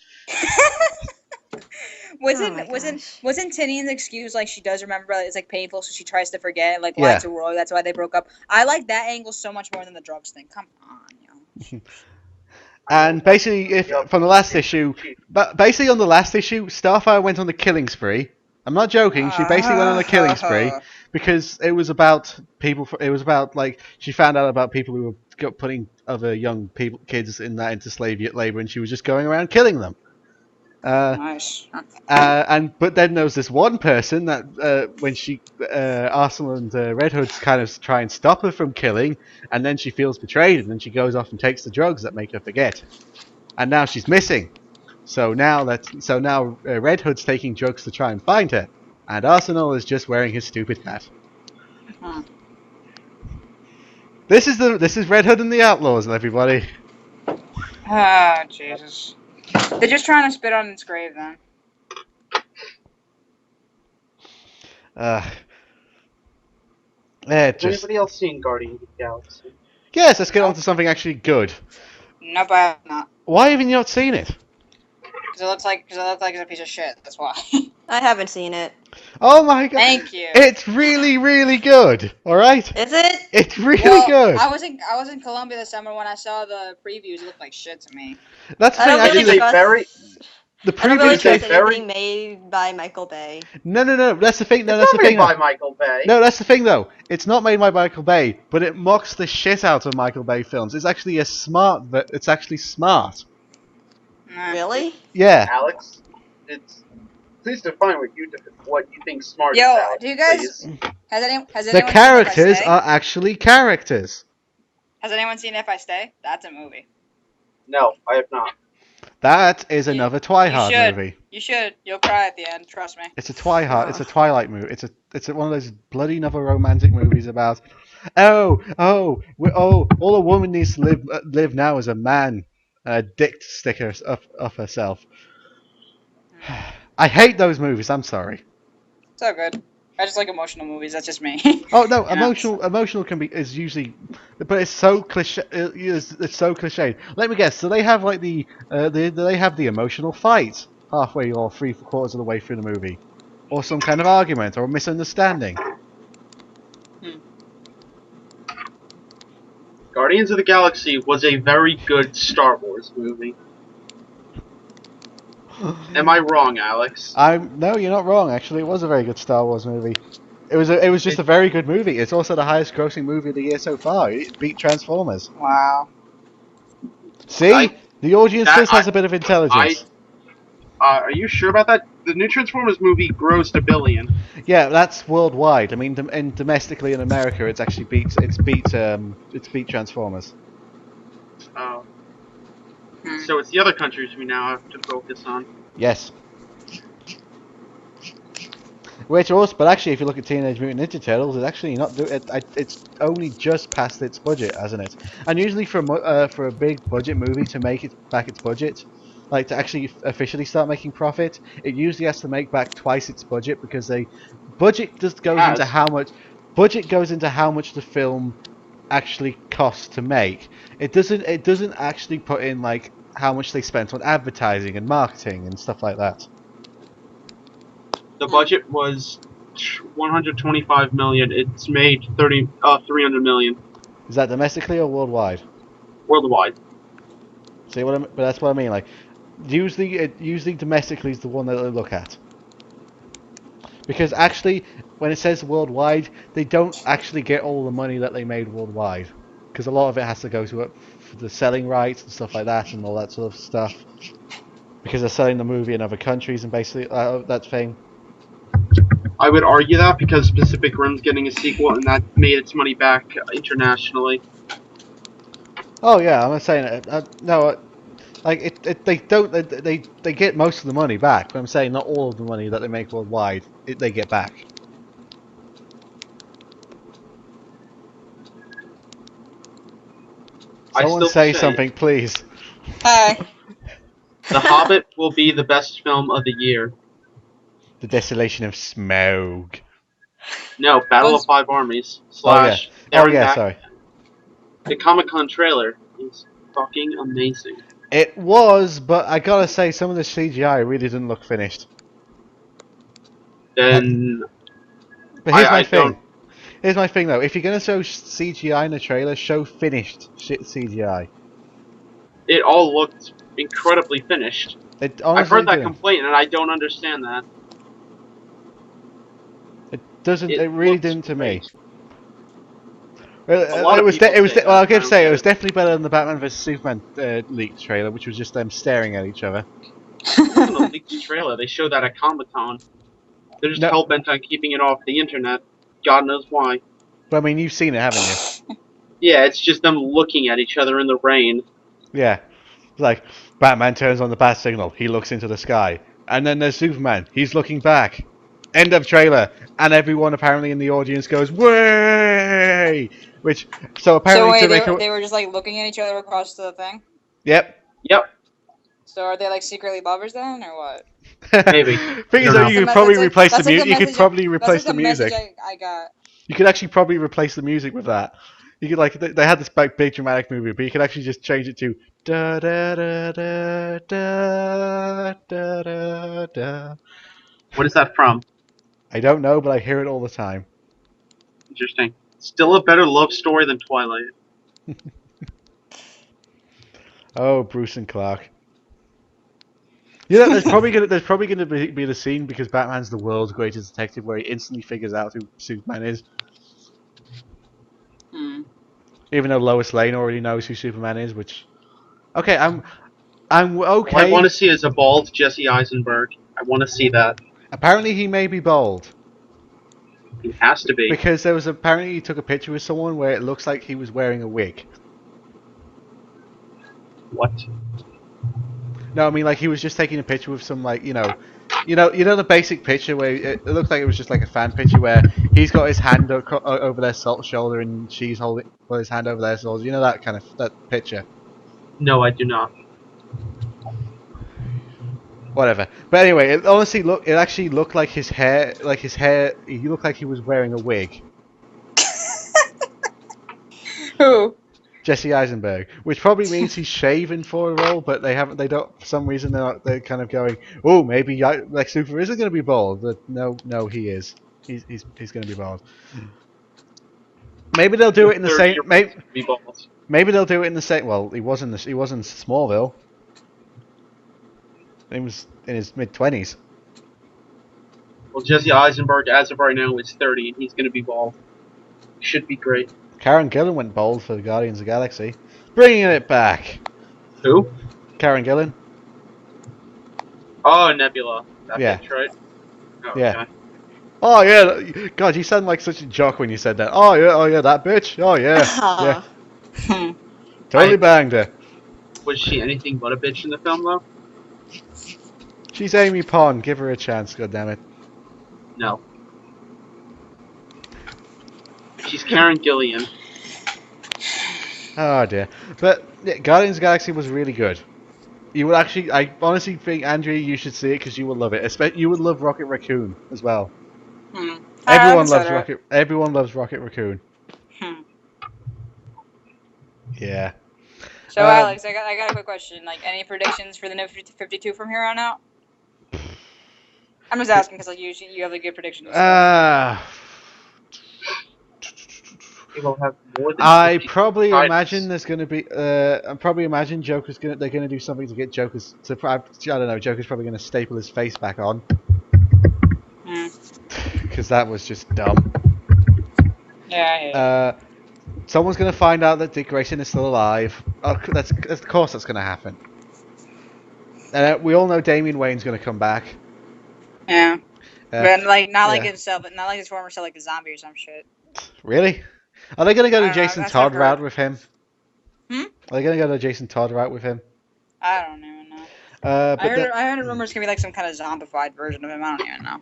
S2: Wasn't
S3: my
S2: wasn't
S3: gosh.
S2: wasn't Tinian's excuse like she does remember, but it's like painful, so she tries to forget and like
S1: Yeah.
S2: lie to Roy. That's why they broke up. I like that angle so much more than the drugs thing. Come on,
S1: And basically, from the last issue, basically on the last issue, Starfire went on a killing spree. I'm not joking. She basically went on a killing spree because it was about people. It was about like she found out about people who were putting other young kids into slave labor, and she was just going around killing them.
S2: Nice.
S1: But then there was this one person that when Arsenal and Red Hoods kind of try and stop her from killing, and then she feels betrayed, and then she goes off and takes the drugs that make her forget, and now she's missing. So now Red Hood's taking drugs to try and find her, and Arsenal is just wearing his stupid hat.
S2: Huh.
S1: This is Red Hood and the Outlaws, everybody.
S2: Oh Jesus. They're just trying to spit on its grave, then.
S1: Has
S4: Anybody else seen Guardians of the Galaxy?
S1: Yes, let's get on to something actually good.
S2: Nope, I have not.
S1: Why haven't you not seen it?
S2: Because it looks like it's a piece of shit. That's why.
S3: I haven't seen it.
S1: Oh my god!
S2: Thank you.
S1: It's really, really good. All right.
S3: Is it?
S1: It's really good.
S2: I was in Colombia this summer when I saw the previews. It looked like shit to me.
S1: That's the
S3: I
S1: thing.
S3: don't
S1: Actually,
S3: really
S4: It is a very.
S1: the
S3: I don't really
S1: previews.
S3: trust
S4: very-
S3: anything made by Michael Bay.
S1: No. That's the thing. No,
S4: It's
S1: that's
S4: not
S1: the thing.
S4: made by
S1: though.
S4: Michael Bay.
S1: No, that's the thing though. It's not made by Michael Bay, but it mocks the shit out of Michael Bay films. It's actually It's actually smart.
S2: Nah.
S3: Really?
S1: Yeah.
S4: Alex, please define what you think smart is.
S2: Yo,
S4: Alex,
S2: do you guys?
S4: please.
S2: Has anyone?
S1: The characters are actually characters.
S2: Has anyone seen If I Stay? That's a movie.
S4: No, I have not.
S1: That is another Twilight
S2: should.
S1: movie.
S2: You should. You'll cry at the end. Trust me.
S1: It's a Twilight. It's a Twilight movie. It's one of those bloody another romantic movies about. All a woman needs to live now is a man, a dick to stick up herself. I hate those movies. I'm sorry.
S2: It's all good. I just like emotional movies. That's just me.
S1: Oh no,
S2: You know?
S1: emotional is usually, but it's so cliche. It's so cliched. Let me guess. Do they have like do they have the emotional fight halfway or 3/4 of the way through the movie, or some kind of argument or misunderstanding?
S4: Guardians of the Galaxy was a very good Star Wars movie. Am I wrong, Alex?
S1: No, you're not wrong. Actually, it was a very good Star Wars movie. It was just a very good movie. It's also the highest grossing movie of the year so far. It beat Transformers.
S2: Wow.
S1: See, the audience does has a bit of
S4: I
S1: intelligence.
S4: are you sure about that? The new Transformers movie grossed $1 billion.
S1: Yeah, that's worldwide. I mean, domestically in America, it's beat Transformers.
S4: Oh. So it's the other countries we now have to focus on.
S1: Yes. Which also, but actually, if you look at Teenage Mutant Ninja Turtles, it's actually not. It's only just past its budget, hasn't it? And usually for a big budget movie to make it back its budget, like to actually officially start making profit, it usually has to make back twice its budget because budget just goes into how much the film actually costs to make. It doesn't actually put in like how much they spent on advertising and marketing and stuff like that.
S4: The budget was 125 million. It's made 300 million.
S1: Is that domestically or worldwide?
S4: Worldwide.
S1: See what but that's what I mean. Like, usually domestically is the one that they look at, because actually, when it says worldwide, they don't actually get all the money that they made worldwide, because a lot of it has to go to for the selling rights and stuff like that and all that sort of stuff, because they're selling the movie in other countries and basically that thing.
S4: I would argue that because Pacific Rim's getting a sequel and that made its money back internationally.
S1: Oh yeah, I'm not saying it. No, like they get most of the money back, but I'm saying not all of the money that they make worldwide they get back. Someone say something, please.
S2: Hi.
S4: The Hobbit will be the best film of the year.
S1: The Desolation of Smaug.
S4: No, Battle of Five Armies /
S1: sorry.
S4: The Comic-Con trailer is fucking amazing.
S1: It was, but I gotta say, some of the CGI really didn't look finished.
S4: Then,
S1: but here's my thing. Here's my thing, though. If you're gonna show CGI in a trailer, show finished CGI.
S4: It all looked incredibly finished. I've heard that complaint, and I don't understand that.
S1: It doesn't. It really didn't to me.
S4: Well,
S1: it was definitely better than the Batman vs Superman leaked trailer, which was just them staring at each other.
S4: It wasn't a leaked trailer. They showed that at Comic-Con. They're just hell-bent on keeping it off the internet. God knows why.
S1: But I mean, you've seen it, haven't you?
S4: Yeah, it's just them looking at each other in the rain.
S1: Yeah. Like, Batman turns on the bat signal, he looks into the sky. And then there's Superman, he's looking back. End of trailer. And everyone apparently in the audience goes, "Way!" Which, so apparently
S2: they were just like looking at each other across the thing?
S1: Yep.
S2: So are they like secretly lovers then, or what?
S4: Maybe.
S1: Thing is, you could probably replace the music. You could probably replace the music.
S2: I got.
S1: You could actually probably replace the music with that. You could they had this big dramatic movie, but you could actually just change it to da da da da da da da da.
S4: What is that from?
S1: I don't know, but I hear it all the time.
S4: Interesting. Still a better love story than Twilight.
S1: Oh, Bruce and Clark. You know, there's probably gonna be the scene because Batman's the world's greatest detective where he instantly figures out who Superman is. Even though Lois Lane already knows who Superman is, which okay, I'm okay.
S4: What I want to see is a bald Jesse Eisenberg. I want to see that.
S1: Apparently, he may be bald.
S4: He has to be.
S1: Because apparently he took a picture with someone where it looks like he was wearing a wig.
S4: What?
S1: No, I mean like he was just taking a picture with some like you know the basic picture where it looked like it was just like a fan picture where he's got his hand over their shoulder and she's holding his hand over their shoulder. You know that picture.
S4: No, I do not.
S1: Whatever. But anyway, it actually looked like his hair. He looked like he was wearing a wig.
S2: Who?
S1: Jesse Eisenberg, which probably means he's shaven for a role, but they don't, for some reason they're kind of going, oh, maybe Lex Luthor isn't going to be bald, but no, he is. He's going to be bald. Maybe they'll do it in the same.
S4: 30-year-old to be bald.
S1: Maybe they'll do it in the same. Well, he was in Smallville. He was in his mid-20s.
S4: Well, Jesse Eisenberg, as of right now, is 30, and he's going to be bald. Should be great.
S1: Karen Gillan went bald for the Guardians of the Galaxy, bringing it back.
S4: Who?
S1: Karen Gillan.
S4: Oh, Nebula. That
S1: Yeah.
S4: bitch, right? Oh,
S1: Yeah.
S4: okay.
S1: Oh yeah, God, you sound like such a jock when you said that. Oh yeah, that bitch. Oh yeah, yeah. Totally banged her.
S4: Was she anything but a bitch in the film, though?
S1: She's Amy Pond. Give her a chance, goddammit.
S4: No. She's Karen Gillian.
S1: Oh dear. But yeah, Guardians of the Galaxy was really good. You would actually, I honestly think, Andrea, you should see it because you will love it. You would love Rocket Raccoon as well. Everyone loves Rocket Raccoon. Yeah.
S2: So Alex, I got a quick question. Like, any predictions for the New 52 from here on out? I'm just asking because like you have a good prediction.
S4: Will have more than
S1: I
S4: 50
S1: probably
S4: titles.
S1: imagine there's going to be. I probably imagine they're going to do something to get Joker's. I don't know. Joker's probably going to staple his face back on. Because that was just dumb.
S2: Yeah.
S1: Someone's going to find out that Dick Grayson is still alive. Of course that's going to happen. And we all know Damian Wayne's going to come back.
S2: Yeah. But like not like
S1: yeah.
S2: himself, not like his former self, like a zombie or some shit.
S1: Really? Are they going to go the Jason Todd
S2: what I've
S1: route
S2: heard.
S1: with him?
S2: Hmm?
S1: Are they going to go the Jason Todd route with him?
S2: I don't even know.
S1: But
S2: I heard rumors gonna be like some kind of zombified version of him. I don't even know.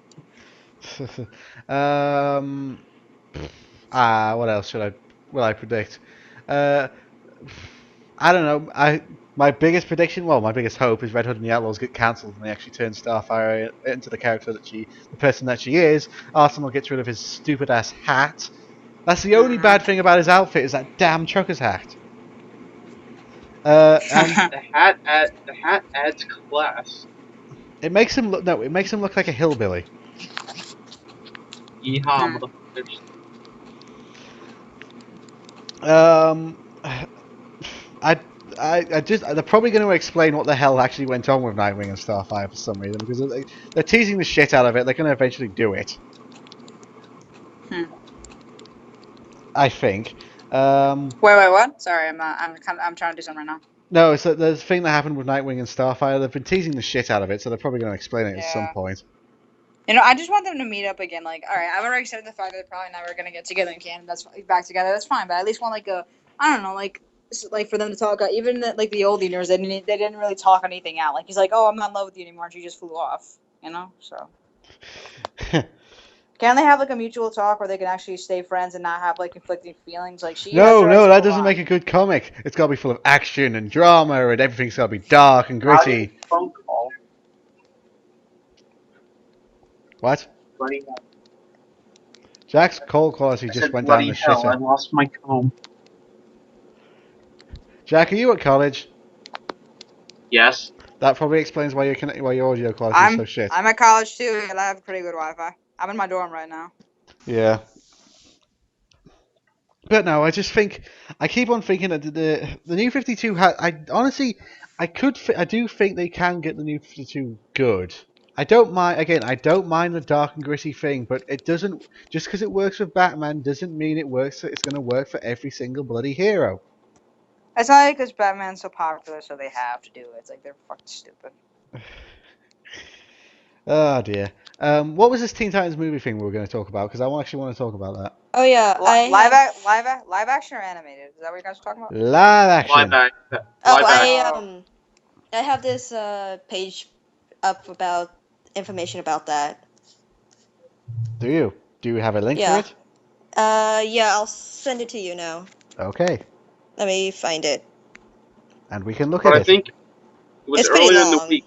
S1: What else will I predict? I don't know. My biggest prediction, well, my biggest hope is Red Hood and the Outlaws get cancelled and they actually turn Starfire into the character the person that she is. Arsenal gets rid of his stupid ass hat. That's the only bad thing about his outfit is that damn trucker's hat. And
S4: the hat adds class.
S1: it makes him look like a hillbilly.
S4: Yeehaw, motherfuckers.
S1: They're probably going to explain what the hell actually went on with Nightwing and Starfire for some reason because they're teasing the shit out of it. They're going to eventually do it. I think.
S2: Wait, what? Sorry, I'm trying to do something right now.
S1: No, it's the thing that happened with Nightwing and Starfire. They've been teasing the shit out of it, so they're probably going to explain it at some point.
S2: You know, I just want them to meet up again. Like, all right, I've already accepted the fact that they're probably never going to get together in canon. That's back together. That's fine, but I at least want like I don't know, like for them to talk. Even like the old universe, they didn't really talk anything out. Like he's like, oh, I'm not in love with you anymore, and she just flew off. You know, so. Can they have like a mutual talk where they can actually stay friends and not have like conflicting feelings? Like
S1: No, that doesn't make a good comic. It's got to be full of action and drama, and everything's got to be dark and gritty.
S4: Phone call.
S1: What? Jack's call quality just went down the shitter.
S4: I lost my comb.
S1: Jack, are you at college?
S4: Yes.
S1: That probably explains why your audio quality is so shit.
S2: I'm at college too, and I have pretty good Wi-Fi. I'm in my dorm right now.
S1: Yeah. But no, I keep on thinking that the New 52 I do think they can get the New 52 good. I don't mind the dark and gritty thing, but it doesn't, just because it works with Batman doesn't mean it's going to work for every single bloody hero.
S2: It's not because Batman's so popular, so they have to do it. It's like they're fucking stupid.
S1: Oh dear. What was this Teen Titans movie thing we were going to talk about? Because I actually want to talk about that.
S3: Oh yeah,
S2: live action or animated? Is that what you guys are talking about?
S1: Live action.
S3: I have this page up about information about that.
S1: Do you? Do you have a link for it?
S3: Yeah, I'll send it to you now.
S1: Okay.
S3: Let me find it.
S1: And we can look at it.
S4: I think it was
S3: it's pretty
S4: earlier
S3: long.
S4: in the week.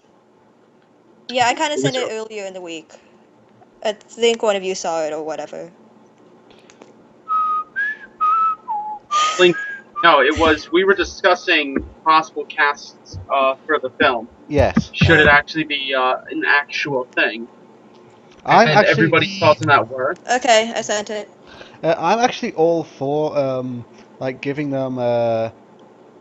S3: Yeah, I kind of sent it earlier in the week. I think one of you saw it or whatever.
S4: No, it was. We were discussing possible casts for the film.
S1: Yes.
S4: Should it actually be an actual thing? Everybody's thoughts on that were.
S3: Okay, I sent it.
S1: I'm actually all for like giving them.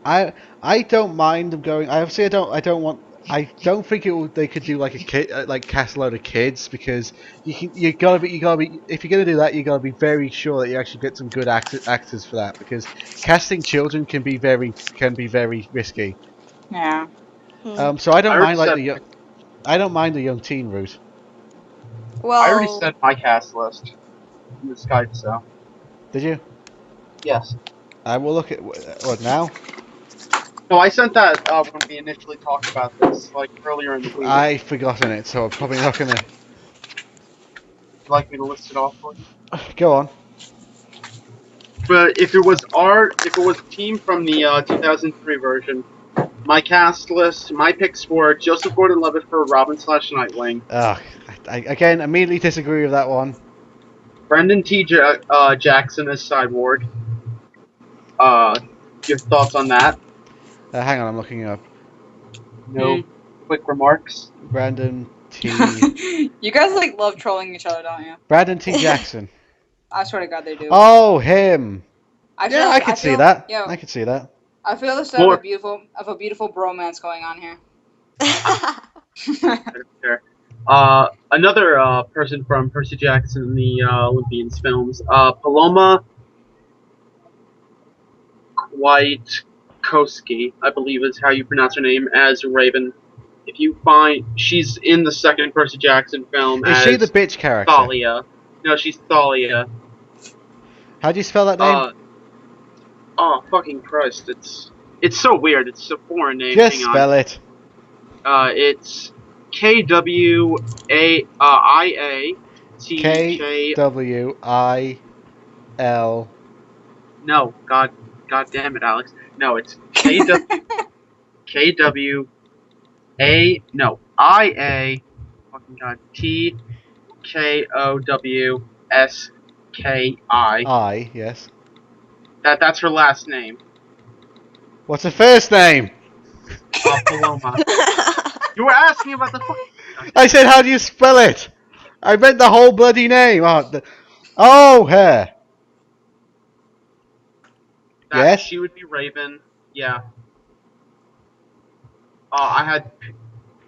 S1: I don't mind them going. I obviously I don't want. I don't think they could do like a kid like cast a load of kids because you gotta be if you're gonna do that you gotta be very sure that you actually get some good actors for that because casting children can be very risky.
S2: Yeah.
S3: Hmm.
S1: So I
S4: I
S1: don't
S4: already
S1: mind like
S4: said
S1: the I don't mind the young teen route.
S4: I already
S3: Well,
S4: said my cast list in the Skype, so
S1: Did you?
S4: yes.
S1: I will look at what now.
S4: No, I sent that when we initially talked about this, like earlier in the week. Would
S1: I've forgotten it, so I'm probably not gonna
S4: you like me to list it off for you?
S1: go on.
S4: But if it was a team from the 2003 version, my cast list, my picks were Joseph Gordon-Levitt for Robin slash Nightwing,
S1: Ugh, I again immediately disagree with that one.
S4: Brendan Jackson as Cyborg. Your thoughts on that?
S1: Hang on, I'm looking up.
S2: Hmm.
S4: No quick remarks.
S1: Brandon T.
S2: You guys like love trolling each other, don't you?
S1: Brandon T. Jackson.
S2: I swear to God, they do.
S1: Oh, him.
S2: I
S1: Yeah,
S2: feel,
S1: I
S2: I
S1: could see
S2: feel,
S1: that.
S2: yo,
S1: I could see that.
S2: I feel the start
S4: More.
S2: of a beautiful bromance going on here.
S4: I don't care. Another person from Percy Jackson in the Olympians films, Paloma Kwiatkowski, I believe is how you pronounce her name, as Raven. If you find, she's in the second Percy Jackson film
S1: Is she the
S4: as
S1: bitch character?
S4: Thalia. No, she's Thalia.
S1: How do you spell that name?
S4: Uh, oh fucking Christ! It's so weird. It's a foreign name.
S1: Just
S4: Hang on.
S1: spell it.
S4: It's
S1: K
S4: Kwiatkowski.
S1: W I L.
S4: No, God damn it, Alex. No, it's KW no IA fucking God TKOWSKI.
S1: I, yes.
S4: That's her last name.
S1: What's her first name?
S4: Paloma. You were asking about the fucking.
S1: I said, how do you spell it? I meant the whole bloody name. Oh, her.
S4: That
S1: Yes?
S4: she would be Raven. Yeah. I had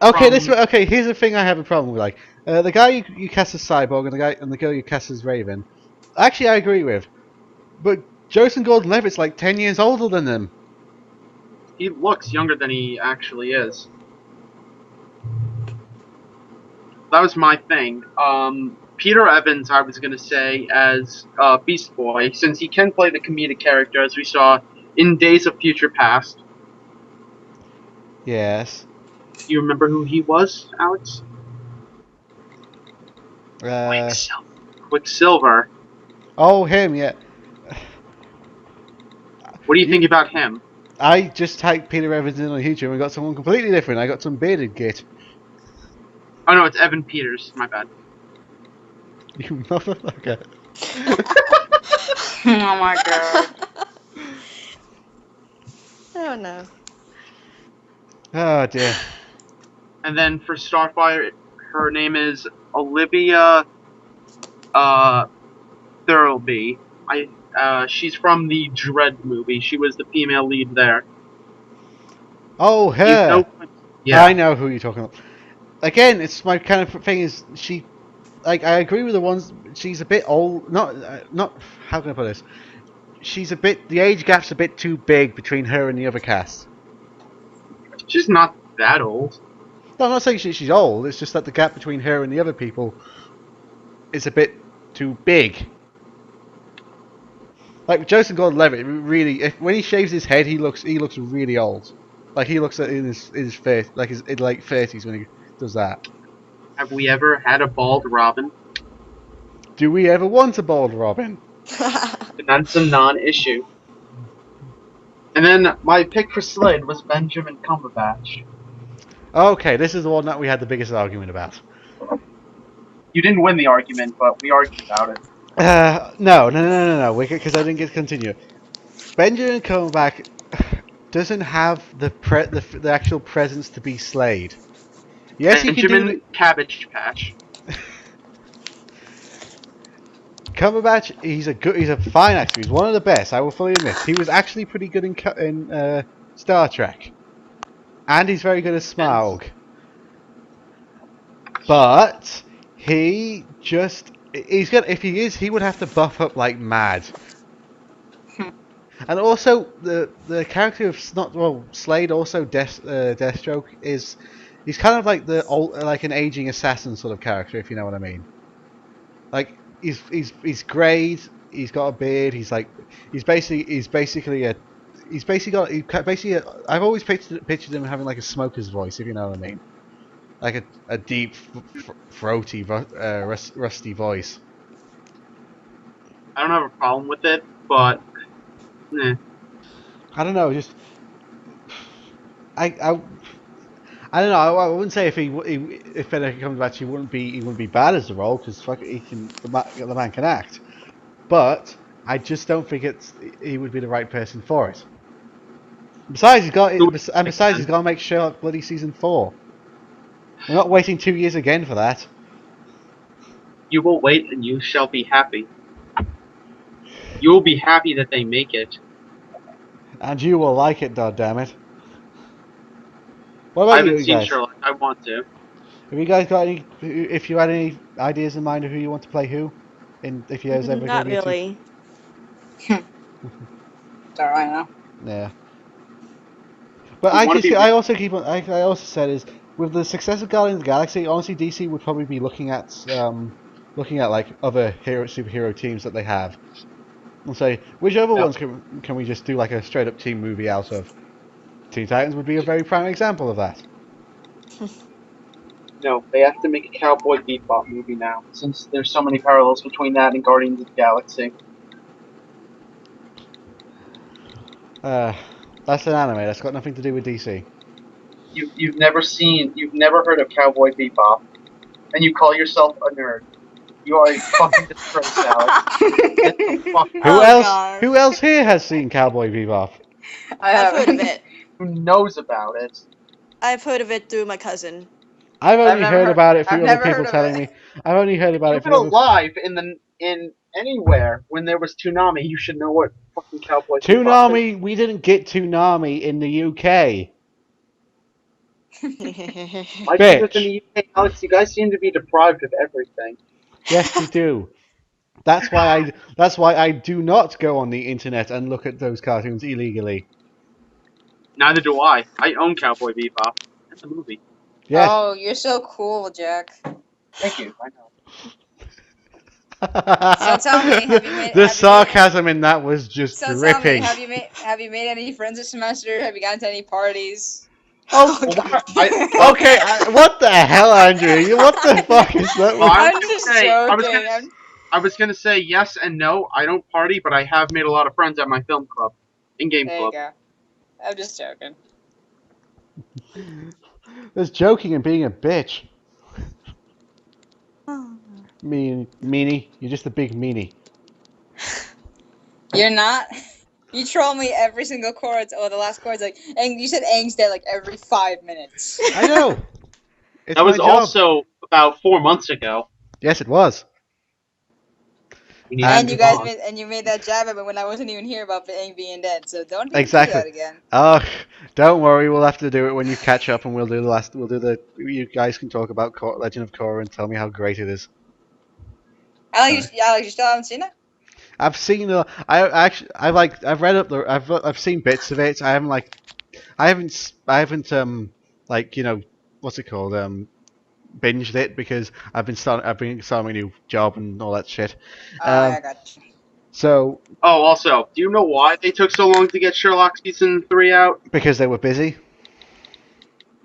S1: Okay,
S4: from
S1: okay. Here's the thing I have a problem with. Like, the guy you cast as Cyborg and the girl you cast as Raven. Actually, I agree with. But Joseph Gordon-Levitt's like 10 years older than them.
S4: he looks younger than he actually is. That was my thing. Peter Evans, I was gonna say as Beast Boy, since he can play the comedic character, as we saw in Days of Future Past.
S1: Yes.
S4: Do you remember who he was, Alex?
S1: Uh,
S4: Quicksilver.
S1: oh, him, yeah.
S4: What do you think about him?
S1: I just typed Peter Evans in on YouTube and got someone completely different. I got some bearded git.
S4: Oh no, it's Evan Peters. My bad.
S1: You motherfucker.
S2: Oh my God.
S3: Oh no.
S1: Oh dear.
S4: And then for Starfire, her name is Olivia Thirlby. She's from the Dread movie. She was the female lead there.
S1: Oh,
S4: You know,
S1: her.
S4: yeah.
S1: I know who you're talking about. Again, it's my kind of thing. Is she like? I agree with the ones. She's a bit old. Not. How can I put this? She's a bit. The age gap's a bit too big between her and the other cast.
S4: She's not that old.
S1: No, I'm not saying she's old. It's just that the gap between her and the other people is a bit too big. Like Joseph Gordon-Levitt, really, when he shaves his head, he looks really old. Like he looks in his face, like his in late 30s when he does that.
S4: Have we ever had a bald Robin?
S1: Do we ever want a bald Robin?
S4: That's a non-issue. And then my pick for Slade was Benjamin Cumberbatch.
S1: Okay, this is the one that we had the biggest argument about.
S4: You didn't win the argument, but we argued about it.
S1: No, because I didn't get to continue. Benjamin Cumberbatch doesn't have the actual presence to be Slade. Yes, he can do
S4: Benjamin Cabbage Patch.
S1: Cumberbatch, he's a fine actor. He's one of the best. I will fully admit. He was actually pretty good in Star Trek, and he's very good as
S4: And
S1: Smaug. But he's good. If he is, he would have to buff up like mad. And also the character of Slade, also Deathstroke, he's kind of like the old, like an aging assassin sort of character, if you know what I mean. Like he's greyed, he's got a beard, he's basically I've always pictured him having like a smoker's voice, if you know what I mean. Like a deep, throaty, rusty voice.
S4: I don't have a problem with it, but
S1: I don't know, just I I don't know. I wouldn't say if Benedict Cumberbatch he wouldn't be bad as the role because the man can act, but I just don't think he would be the right person for it. Besides, he's got to make Sherlock bloody season 4. We're not waiting 2 years again for that.
S4: you will wait and you shall be happy. You will be happy that they make it.
S1: And you will like it, goddammit. What
S4: I
S1: about
S4: haven't
S1: you
S4: seen
S1: guys?
S4: Sherlock. I want to.
S1: Have you guys got any? If you had any ideas in mind of who you want to play who, if you guys ever
S3: Not
S1: going to get
S3: really.
S2: Sorry, I know.
S1: Yeah. But I also keep on. I also said is with the success of Guardians of the Galaxy, honestly, DC would probably be looking at like other superhero teams that they have, and say which other ones can we just do like a straight up team movie out of. Teen Titans would be a very prime example of that.
S4: No, they have to make a Cowboy Bebop movie now, since there's so many parallels between that and Guardians of the Galaxy.
S1: That's an anime. That's got nothing to do with DC.
S4: You've never heard of Cowboy Bebop, and you call yourself a nerd. You are a fucking disgrace, Alex. Get the fuck out.
S1: Who else here has seen Cowboy Bebop?
S3: I've heard of it.
S4: Who knows about it?
S3: I've heard of it through my cousin.
S1: I've only heard about it
S2: I've
S1: through other
S2: never
S1: people
S2: heard of
S1: telling
S2: it.
S1: me. I've only heard about it
S4: You've been
S1: from other...
S4: alive in anywhere when there was Toonami. You should know what fucking Cowboy Bebop is.
S1: Toonami. We didn't get Toonami in the UK.
S4: My team was in the UK, Alex. You guys seem to be deprived of everything.
S1: Yes, we do. That's why I do not go on the internet and look at those cartoons illegally.
S4: Neither do I. I own Cowboy Bebop. That's a movie.
S1: Yes.
S2: Oh, you're so cool, Jack.
S4: Thank you. I know.
S2: So tell me,
S1: the sarcasm in that was just dripping.
S2: Tell me, have you made any friends this semester? Have you gotten to any parties?
S1: Oh, okay. What the hell, Andrew? What the fuck is that?
S4: Well,
S2: I'm just joking.
S4: I was gonna say yes and no. I don't party, but I have made a lot of friends at my film club, in-game
S2: There
S4: club.
S2: you go. I'm just joking.
S1: There's joking and being a bitch. Meanie. You're just a big meanie.
S2: You're not. You troll me every single chord. Oh, the last chord's like, and you said Aang's dead like every 5 minutes.
S1: I know.
S4: That was also about 4 months ago.
S1: Yes, it was.
S2: And you made that jab at me when I wasn't even here about Aang being dead. So don't even do that again.
S1: Oh, don't worry. We'll have to do it when you catch up, and we'll do the. You guys can talk about Legend of Korra and tell me how great it is.
S2: Alex, you still haven't seen it?
S1: I've seen I've read up I've seen bits of it. I haven't what's it called binged it because I've been starting my new job and all that shit.
S2: I got you.
S1: So.
S4: Oh, also, do you know why they took so long to get Sherlock season 3 out?
S1: Because they were busy.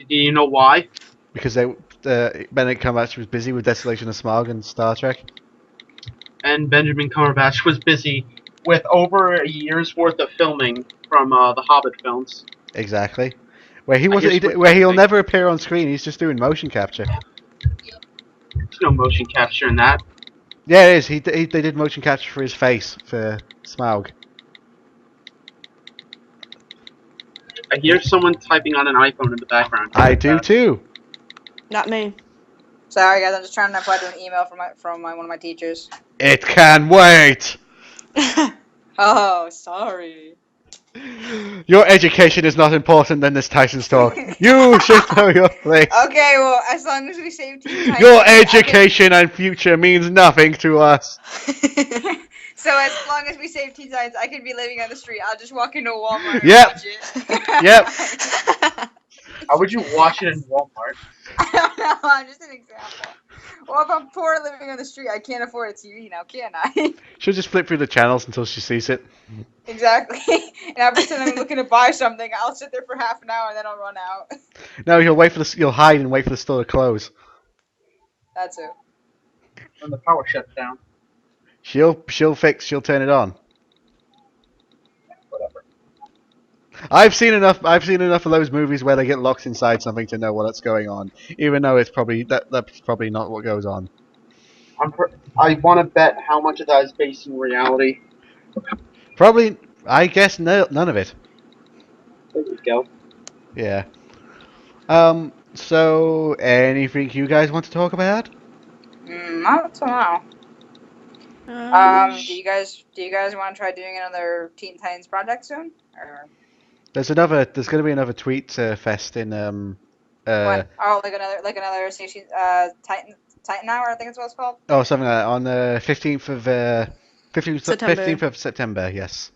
S4: Do you know why?
S1: Because Benedict Cumberbatch was busy with Desolation of Smaug and Star Trek.
S4: And Benjamin Cumberbatch was busy with over a year's worth of filming from the Hobbit films.
S1: Exactly. Where he'll never appear on screen. He's just doing motion capture.
S4: There's no motion capture in that.
S1: Yeah, it is. They did motion capture for his face for Smaug.
S4: I hear someone typing on an iPhone in the background.
S1: I do too.
S3: Not me.
S2: Sorry, guys. I'm just trying to reply to an email from one of my teachers.
S1: It can wait!
S2: Oh, sorry.
S1: Your education is not important in this Titans talk. You should know your place.
S2: Okay, well, as long as we save Teen Titans,
S1: Your
S2: I
S1: education and future means nothing to us.
S2: So as long as we save Teen Titans, I can be living on the street. I'll just walk into Walmart and
S1: Yep.
S2: watch it.
S1: Yep.
S4: How would you watch it in Walmart?
S2: I don't know. I'm just an example. Well, if I'm poor living on the street, I can't afford a TV now, can I?
S1: She'll just flip through the channels until she sees it.
S2: Exactly. And every time I'm looking to buy something, I'll sit there for half an hour and then I'll run out.
S1: No, you'll hide and wait for the store to close.
S2: That's it.
S4: When the power shuts down.
S1: She'll turn it on.
S4: Whatever.
S1: I've seen enough of those movies where they get locked inside something to know what's going on, even though it's probably that's probably not what goes on.
S4: I want to bet how much of that is based in reality.
S1: Probably, I guess none of it.
S4: There we go.
S1: Yeah. So anything you guys want to talk about?
S2: Not so now. Do you guys want to try doing another Teen Titans project soon? Or
S1: There's going to be another tweet fest in
S2: what? Oh, like another station Titan Hour, I think it's what it's called.
S1: oh, something like that, on the 15th of September, yes.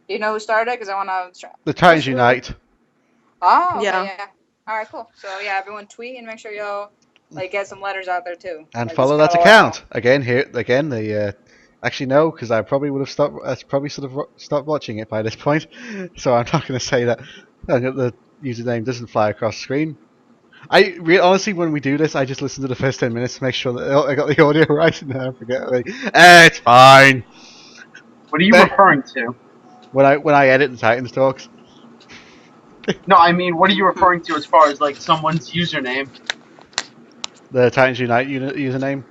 S2: Do you know who started it? Because I want to.
S1: The Titans Unite.
S2: Oh, okay,
S3: Yeah.
S2: yeah. All right, cool. So yeah, everyone tweet and make sure you'll get some letters out there too.
S1: And
S2: Like,
S1: follow
S2: just
S1: that
S2: kinda
S1: account. Actually no, because I probably would have stopped watching it by this point. So I'm not going to say that the username doesn't fly across screen. Honestly, when we do this, I just listen to the first 10 minutes to make sure that I got the audio right, and then I forget. It's fine.
S4: What are you referring to?
S1: When I edit the Titans talks.
S4: No, I mean, what are you referring to as far as like someone's username?
S1: The Titans Unite username.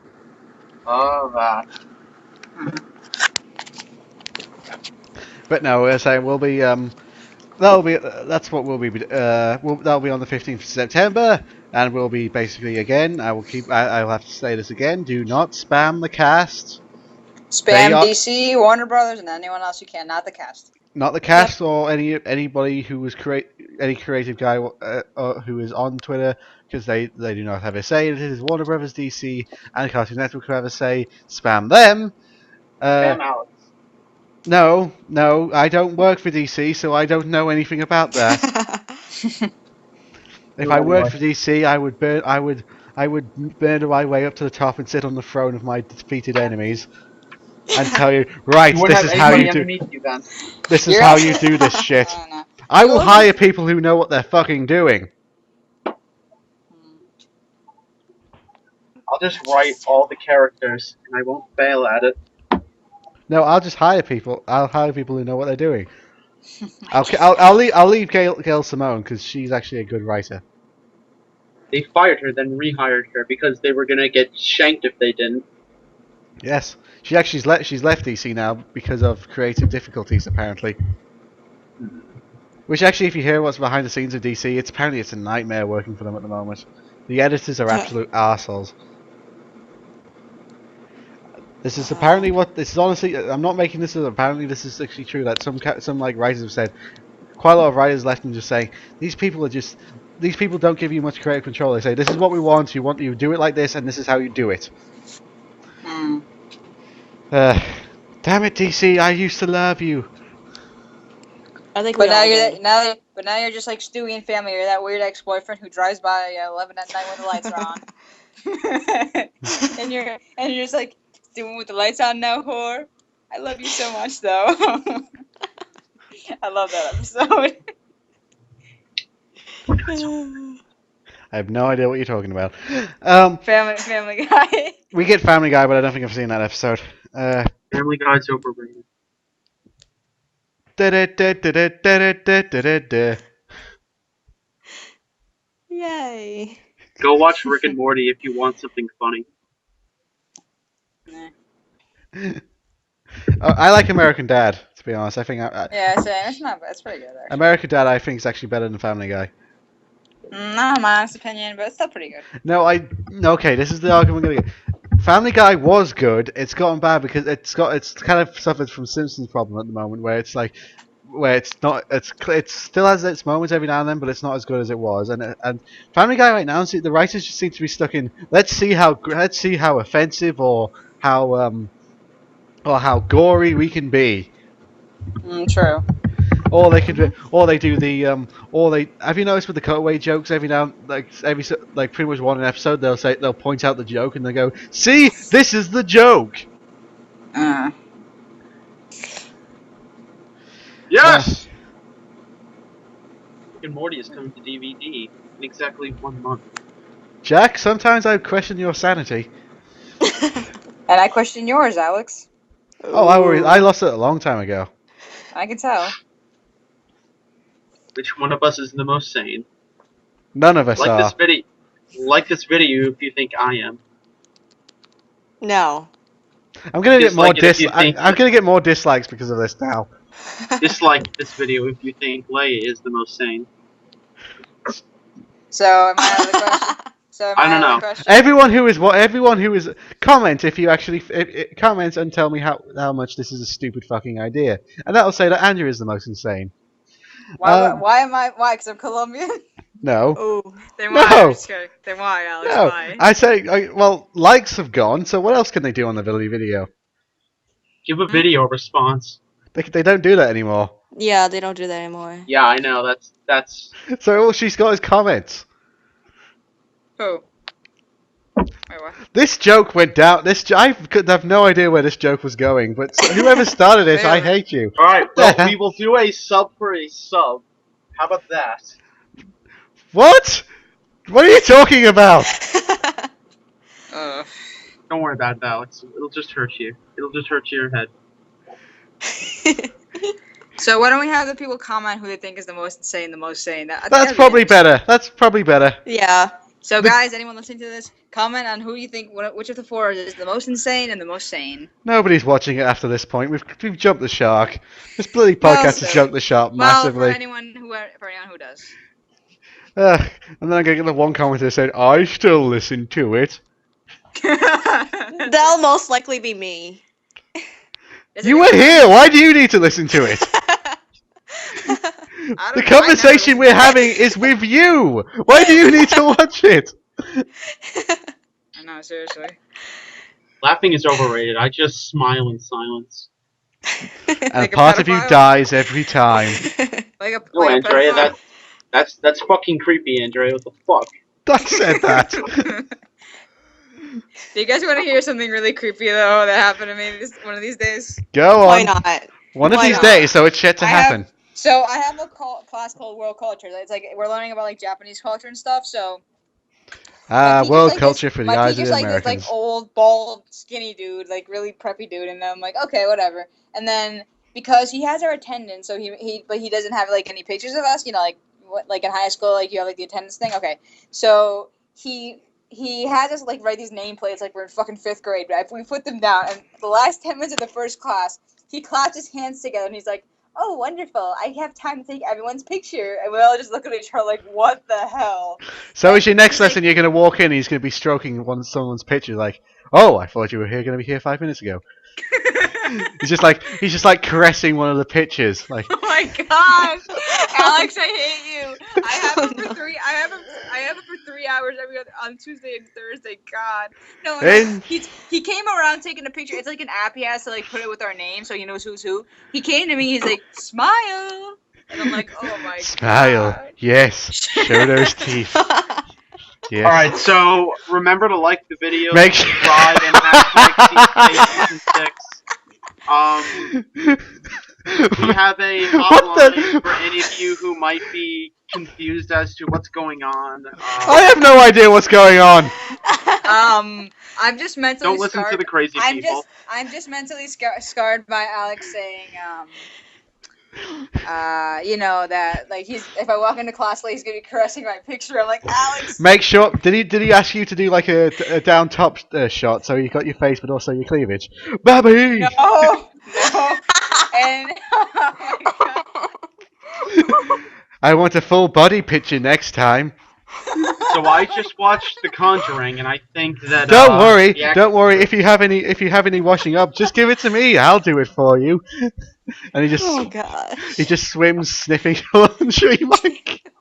S4: Oh, that.
S1: But no, we're saying we'll be that's what we'll be that'll be on the 15th of September, and we'll be basically again. I'll have to say this again. Do not spam the cast.
S2: Spam DC, Warner Brothers, and anyone else you can, not the cast.
S1: Not the cast or anybody who was any creative guy who is on Twitter, because they do not have a say. It is Warner Brothers, DC, and Cartoon Network who have a say. Spam them.
S4: Spam Alex.
S1: No, I don't work for DC, so I don't know anything about that. If I worked for DC, I would burn my way up to the top and sit on the throne of my defeated enemies, and tell you, right,
S4: You
S1: this is how you do.
S4: you then.
S1: This is how you do this shit.
S2: I don't know.
S1: I will hire people who know what they're fucking doing.
S4: I'll just write all the characters, and I won't fail at it.
S1: No, I'll just hire people. I'll hire people who know what they're doing. I'll leave Gail Simone because she's actually a good writer.
S4: They fired her, then rehired her because they were gonna get shanked if they didn't.
S1: Yes, she's left DC now because of creative difficulties apparently. Which actually, if you hear what's behind the scenes of DC, apparently it's a nightmare working for them at the moment. The editors are absolute arseholes. This is apparently this is honestly. I'm not making this up. Apparently, this is actually true. That some like writers have said. Quite a lot of writers left and just saying these people don't give you much creative control. They say this is what we want. You do it like this, and this is how you do it. Damn it, DC! I used to love you.
S3: I think
S2: But now you're just like Stewie and Family. You're that weird ex-boyfriend who drives by 11 at night when the lights are on. and you're just like, doing with the lights on now, whore. I love you so much, though. I love that episode.
S1: I have no idea what you're talking about.
S2: Family Guy.
S1: We get Family Guy, but I don't think I've seen that episode.
S4: Family Guy's overrated.
S3: Yay.
S4: Go watch Rick and Morty if you want something funny.
S1: I like American Dad, to be honest. I think
S2: Yeah, it's not bad. It's pretty good, actually.
S1: American Dad, I think, is actually better than Family Guy.
S2: Not my honest opinion, but it's still pretty good.
S1: No, okay, this is the argument I'm gonna get. Family Guy was good. It's gotten bad because it's kind of suffered from Simpsons problem at the moment, where it's like where it's not it still has its moments every now and then, but it's not as good as it was. And Family Guy right now, the writers just seem to be stuck in let's see how offensive or how gory we can be.
S2: True.
S1: Or they could, or they do the, or they. Have you noticed with the cutaway jokes every now, like pretty much one episode, they'll point out the joke and they go, "See, this is the joke."
S4: Yes. Rick and Morty is coming to DVD in exactly 1 month.
S1: Jack, sometimes I question your sanity.
S2: And I question yours, Alex.
S1: Oh, I lost it a long time ago.
S2: I can tell.
S4: Which one of us is the most sane?
S1: None of us
S4: Like
S1: are.
S4: this video if you think I am.
S3: No.
S1: I'm gonna get more
S4: Dislike it if you think
S1: I'm gonna get more dislikes because of this now.
S4: Dislike this video if you think Leia is the most sane.
S2: So am I out of the question? So am
S4: I don't
S2: out of
S4: know.
S2: the question?
S1: Everyone who is comment if you actually comment and tell me how much this is a stupid fucking idea, and that'll say that Andrew is the most insane.
S2: Why am I? Why? Because I'm Colombian?
S1: No.
S3: Oh.
S2: Then why?
S1: No.
S2: I'm just kidding. Then why, Alex?
S1: No,
S2: Why?
S1: I say, well, likes have gone, so what else can they do on the video?
S4: Give a video response.
S1: They don't do that anymore.
S3: Yeah, they don't do that anymore.
S4: Yeah, I know. That's.
S1: So all she's got is comments.
S2: Who? Wait, what?
S1: This joke went down. I could have no idea where this joke was going, but whoever started it, I hate you.
S4: All right. Well, we will do a sub for a sub. How about that?
S1: What? What are you talking about?
S4: Don't worry about it, Alex. It'll just hurt you. It'll just hurt your head.
S2: So why don't we have the people comment who they think is the most insane?
S1: That's probably better. That's probably better.
S3: Yeah.
S2: So guys, anyone listening to this, comment on who you think, which of the four is the most insane and the most sane.
S1: Nobody's watching it after this point. We've jumped the shark. This bloody podcast has jumped the shark massively.
S2: Well, for anyone who does.
S1: And then I'm gonna get the one commenter saying, "I still listen to it."
S3: That'll most likely be me.
S1: You were here. Why do you need to listen to it? The conversation we're having is with you. Why do you need to watch it?
S2: I know, seriously.
S4: Laughing is overrated. I just smile in silence.
S1: And
S2: Like a
S1: part of you
S2: pedophile?
S1: dies every time.
S4: No, Andrea, that's fucking creepy, Andrea. What the fuck?
S1: I said that.
S2: Do you guys want to hear something really creepy though that happened to me one of these days?
S1: Go on.
S3: Why not?
S1: One of
S3: Why
S1: these
S3: not?
S1: days, so it's yet to happen.
S2: So I have a class called World Culture. It's like we're learning about like Japanese culture and stuff. So
S1: World
S2: like
S1: culture for the
S2: my
S1: eyes of
S2: teacher's
S1: the
S2: like this
S1: Americans.
S2: like old, bald, skinny dude, like really preppy dude, and I'm like, okay, whatever. And then because he has our attendance, so but he doesn't have like any pictures of us, like in high school, like you have like the attendance thing. Okay, so he has us like write these nameplates like we're in fucking 5th grade. But we put them down, and the last 10 minutes of the first class, he clapped his hands together and he's like, "Oh, wonderful! I have time to take everyone's picture." And we all just look at each other like, "What the hell?"
S1: So is your next lesson? You're gonna walk in and he's gonna be stroking someone's picture, like, "Oh, I thought you were gonna be here 5 minutes ago." he's just like caressing one of the pictures, like.
S2: Oh my god, Alex, I hate you. I have it for 3. I have it for 3 hours on Tuesday and Thursday. God, no. He came around taking a picture. It's like an app he has to like put it with our name so he knows who's who. He came to me. He's like, "Smile," and I'm like, "Oh my
S1: Smile.
S2: god."
S1: Yes. Show those teeth. Yes.
S4: All right, so remember to like the video,
S1: Make sure.
S4: subscribe, and hashtag season 6. We have a hotline for any of you who might be confused as to what's going on.
S1: I have no idea what's going on.
S2: I'm just mentally
S4: Don't listen
S2: scarred.
S4: to the crazy people.
S2: I'm just mentally scarred by Alex saying, that like if I walk into class late, he's gonna be caressing my picture. I'm like, Alex.
S1: Make sure. Did he ask you to do like a down top shot so you got your face but also your cleavage? Baby.
S2: No. And oh my god.
S1: I want a full body picture next time.
S4: So I just watched The Conjuring, and I think that
S1: Don't worry,
S4: the
S1: don't worry.
S4: actors-
S1: If you have any washing up, just give it to me. I'll do it for you. And
S3: Oh gosh.
S1: he just swims sniffing laundry. Like,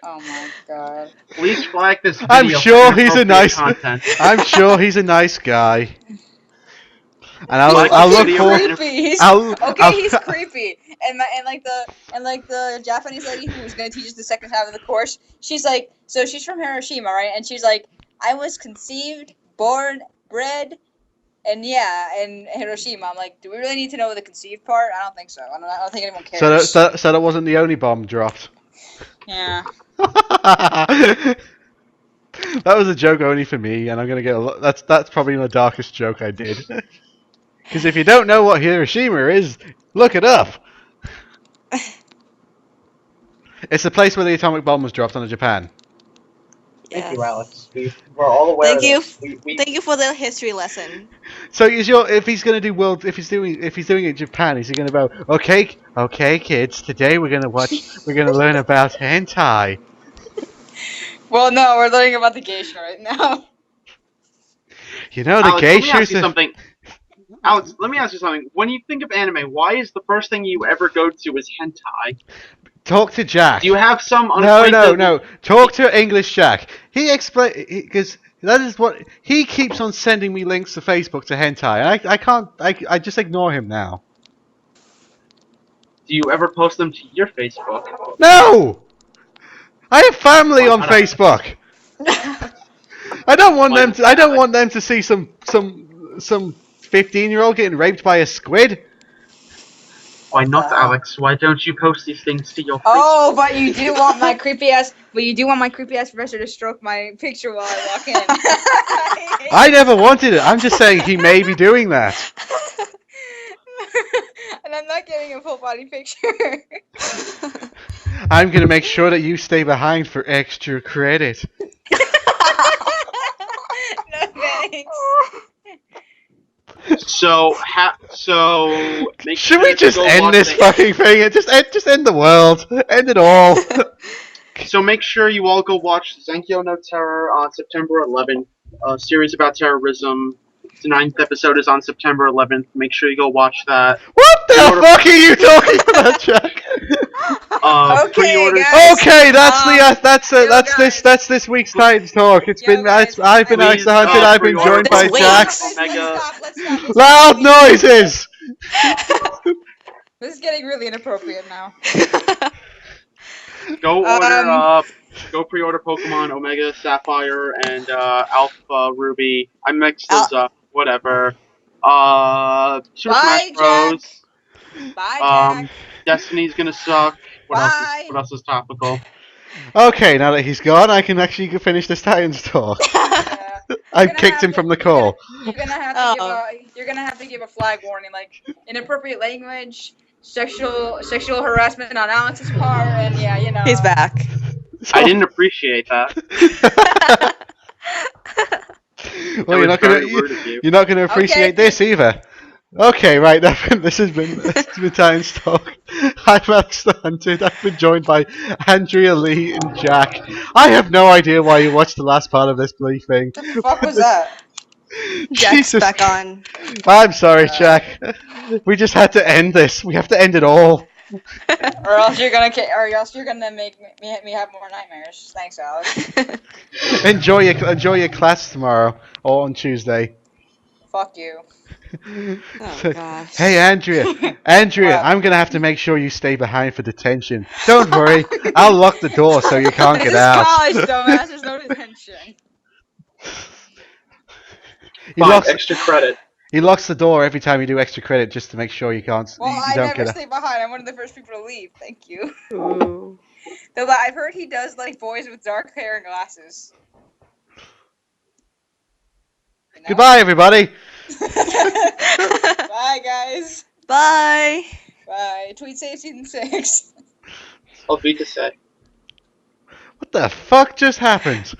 S2: Oh my god.
S4: Please flag this video
S1: I'm
S4: for
S1: sure he's a
S4: inappropriate
S1: nice.
S4: content.
S1: I'm sure he's a nice guy. And
S4: Like
S1: I'll
S4: this
S1: look
S4: video
S1: for.
S4: for
S2: Creepy. He's
S1: I'll,
S2: okay.
S1: I'll,
S2: He's creepy. And the Japanese lady who was gonna teach us the second half of the course. She's like, so she's from Hiroshima, right? And she's like, I was conceived, born, bred, and yeah, in Hiroshima. I'm like, do we really need to know the conceived part? I don't think so. I don't think anyone cares.
S1: so that wasn't the only bomb dropped.
S2: Yeah.
S1: That was a joke only for me, and I'm gonna get a lot. That's probably the darkest joke I did. Because if you don't know what Hiroshima is, look it up. It's the place where the atomic bomb was dropped on Japan.
S4: Thank you,
S3: Yes.
S4: Alex. We're all aware
S3: Thank
S4: of
S3: you.
S4: this.
S3: Thank you for the history lesson.
S1: So if he's gonna do if he's doing it in Japan, is he gonna go? Okay, kids. Today we're gonna learn about hentai.
S2: Well, no, we're learning about the geisha right now.
S1: You know the
S4: Alex, let me ask
S1: geishas.
S4: you something. Alex, let me ask you something. When you think of anime, why is the first thing you ever go to is hentai?
S1: Talk to Jack.
S4: Do you have some
S1: No. Talk to English Jack. He explain because that is what he keeps on sending me links to Facebook to hentai. I can't. I just ignore him now.
S4: Do you ever post them to your Facebook?
S1: No. I have family
S4: Why
S1: on
S4: not?
S1: Facebook. I don't want
S4: Why
S1: them
S4: not,
S1: to. I don't
S4: Alex?
S1: want them to see some 15-year-old getting raped by a squid.
S4: Why not,
S2: the hell?
S4: Alex? Why don't you post these things to your
S2: Oh, but you do want my creepy ass. But you do want my creepy ass professor to stroke my picture while I walk in.
S1: I never wanted it. I'm just saying he may be doing that.
S2: And I'm not getting a full body picture.
S1: I'm gonna make sure that you stay behind for extra credit.
S2: No thanks.
S4: So make
S1: Should
S4: sure
S1: we
S4: to
S1: just
S4: go
S1: end
S4: watch
S1: this
S4: it.
S1: fucking thing and just end the world? End it all.
S4: So make sure you all go watch Zenkyo no Terror on September 11th. A series about terrorism. The 9th episode is on September 11th. Make sure you go watch that.
S1: What the
S4: Pre-order-
S1: fuck are you talking about, Jack?
S2: Okay,
S4: Pre-orders.
S2: guys.
S1: Okay,
S2: guys.
S1: that's this week's Titans talk. It's
S2: Yo,
S1: been
S2: guys.
S1: I've been Alex
S4: Please,
S1: the Hunted. I've been
S4: pre-order
S1: joined by
S3: This
S1: Jack.
S3: week's.
S4: Omega.
S2: Let's stop.
S1: Loud noises.
S2: This is getting really inappropriate now.
S4: Go order. Go pre-order Pokemon Omega Sapphire and Alpha Ruby. I mixed those up. Whatever. Super
S2: Bye,
S4: Smash Bros.
S2: Bye, Jack.
S4: Destiny's gonna suck.
S2: Bye.
S4: What else is topical?
S1: Okay, now that he's gone, I can actually finish this Titans talk.
S2: Yeah.
S1: I've kicked him from the call.
S2: You're gonna have to give a flag warning, like inappropriate language, sexual harassment on Alex's part, and yeah, you know.
S3: He's back.
S4: I didn't appreciate that.
S1: Well,
S4: That was very rude of you.
S1: you're not gonna appreciate this either. Okay, right. This has been Titans talk. I'm Alex the Hunted. I've been joined by Andrea Lee and Jack. I have no idea why you watched the last part of this bloody thing.
S2: What the fuck was that?
S3: Jack's
S1: Jesus.
S3: back on.
S1: I'm sorry, Jack. We just had to end this. We have to end it all.
S2: Or else you're gonna make me have more nightmares. Thanks, Alex.
S1: Enjoy your class tomorrow or on Tuesday.
S2: Fuck you.
S3: Oh gosh.
S1: Hey, Andrea,
S2: What?
S1: I'm gonna have to make sure you stay behind for detention. Don't worry, I'll lock the door so you can't
S2: This
S1: get
S2: is
S1: out.
S2: college, dumbass. There's no detention.
S4: Extra credit.
S1: He locks the door every time you do extra credit just to make sure you can't.
S2: Well,
S1: you
S2: I
S1: don't
S2: never
S1: get
S2: stay behind. I'm one of the first people to leave. Thank you.
S3: Ooh.
S2: Though I've heard he does like boys with dark hair and glasses. You know?
S1: Goodbye, everybody.
S2: Bye, guys.
S3: Bye.
S2: Bye. Tweet safe season 6.
S4: I'll be to say.
S1: What the fuck just happened?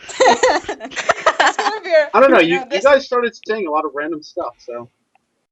S2: It's gonna be
S4: I don't know. You
S2: this-
S4: guys started saying a lot of random stuff, so.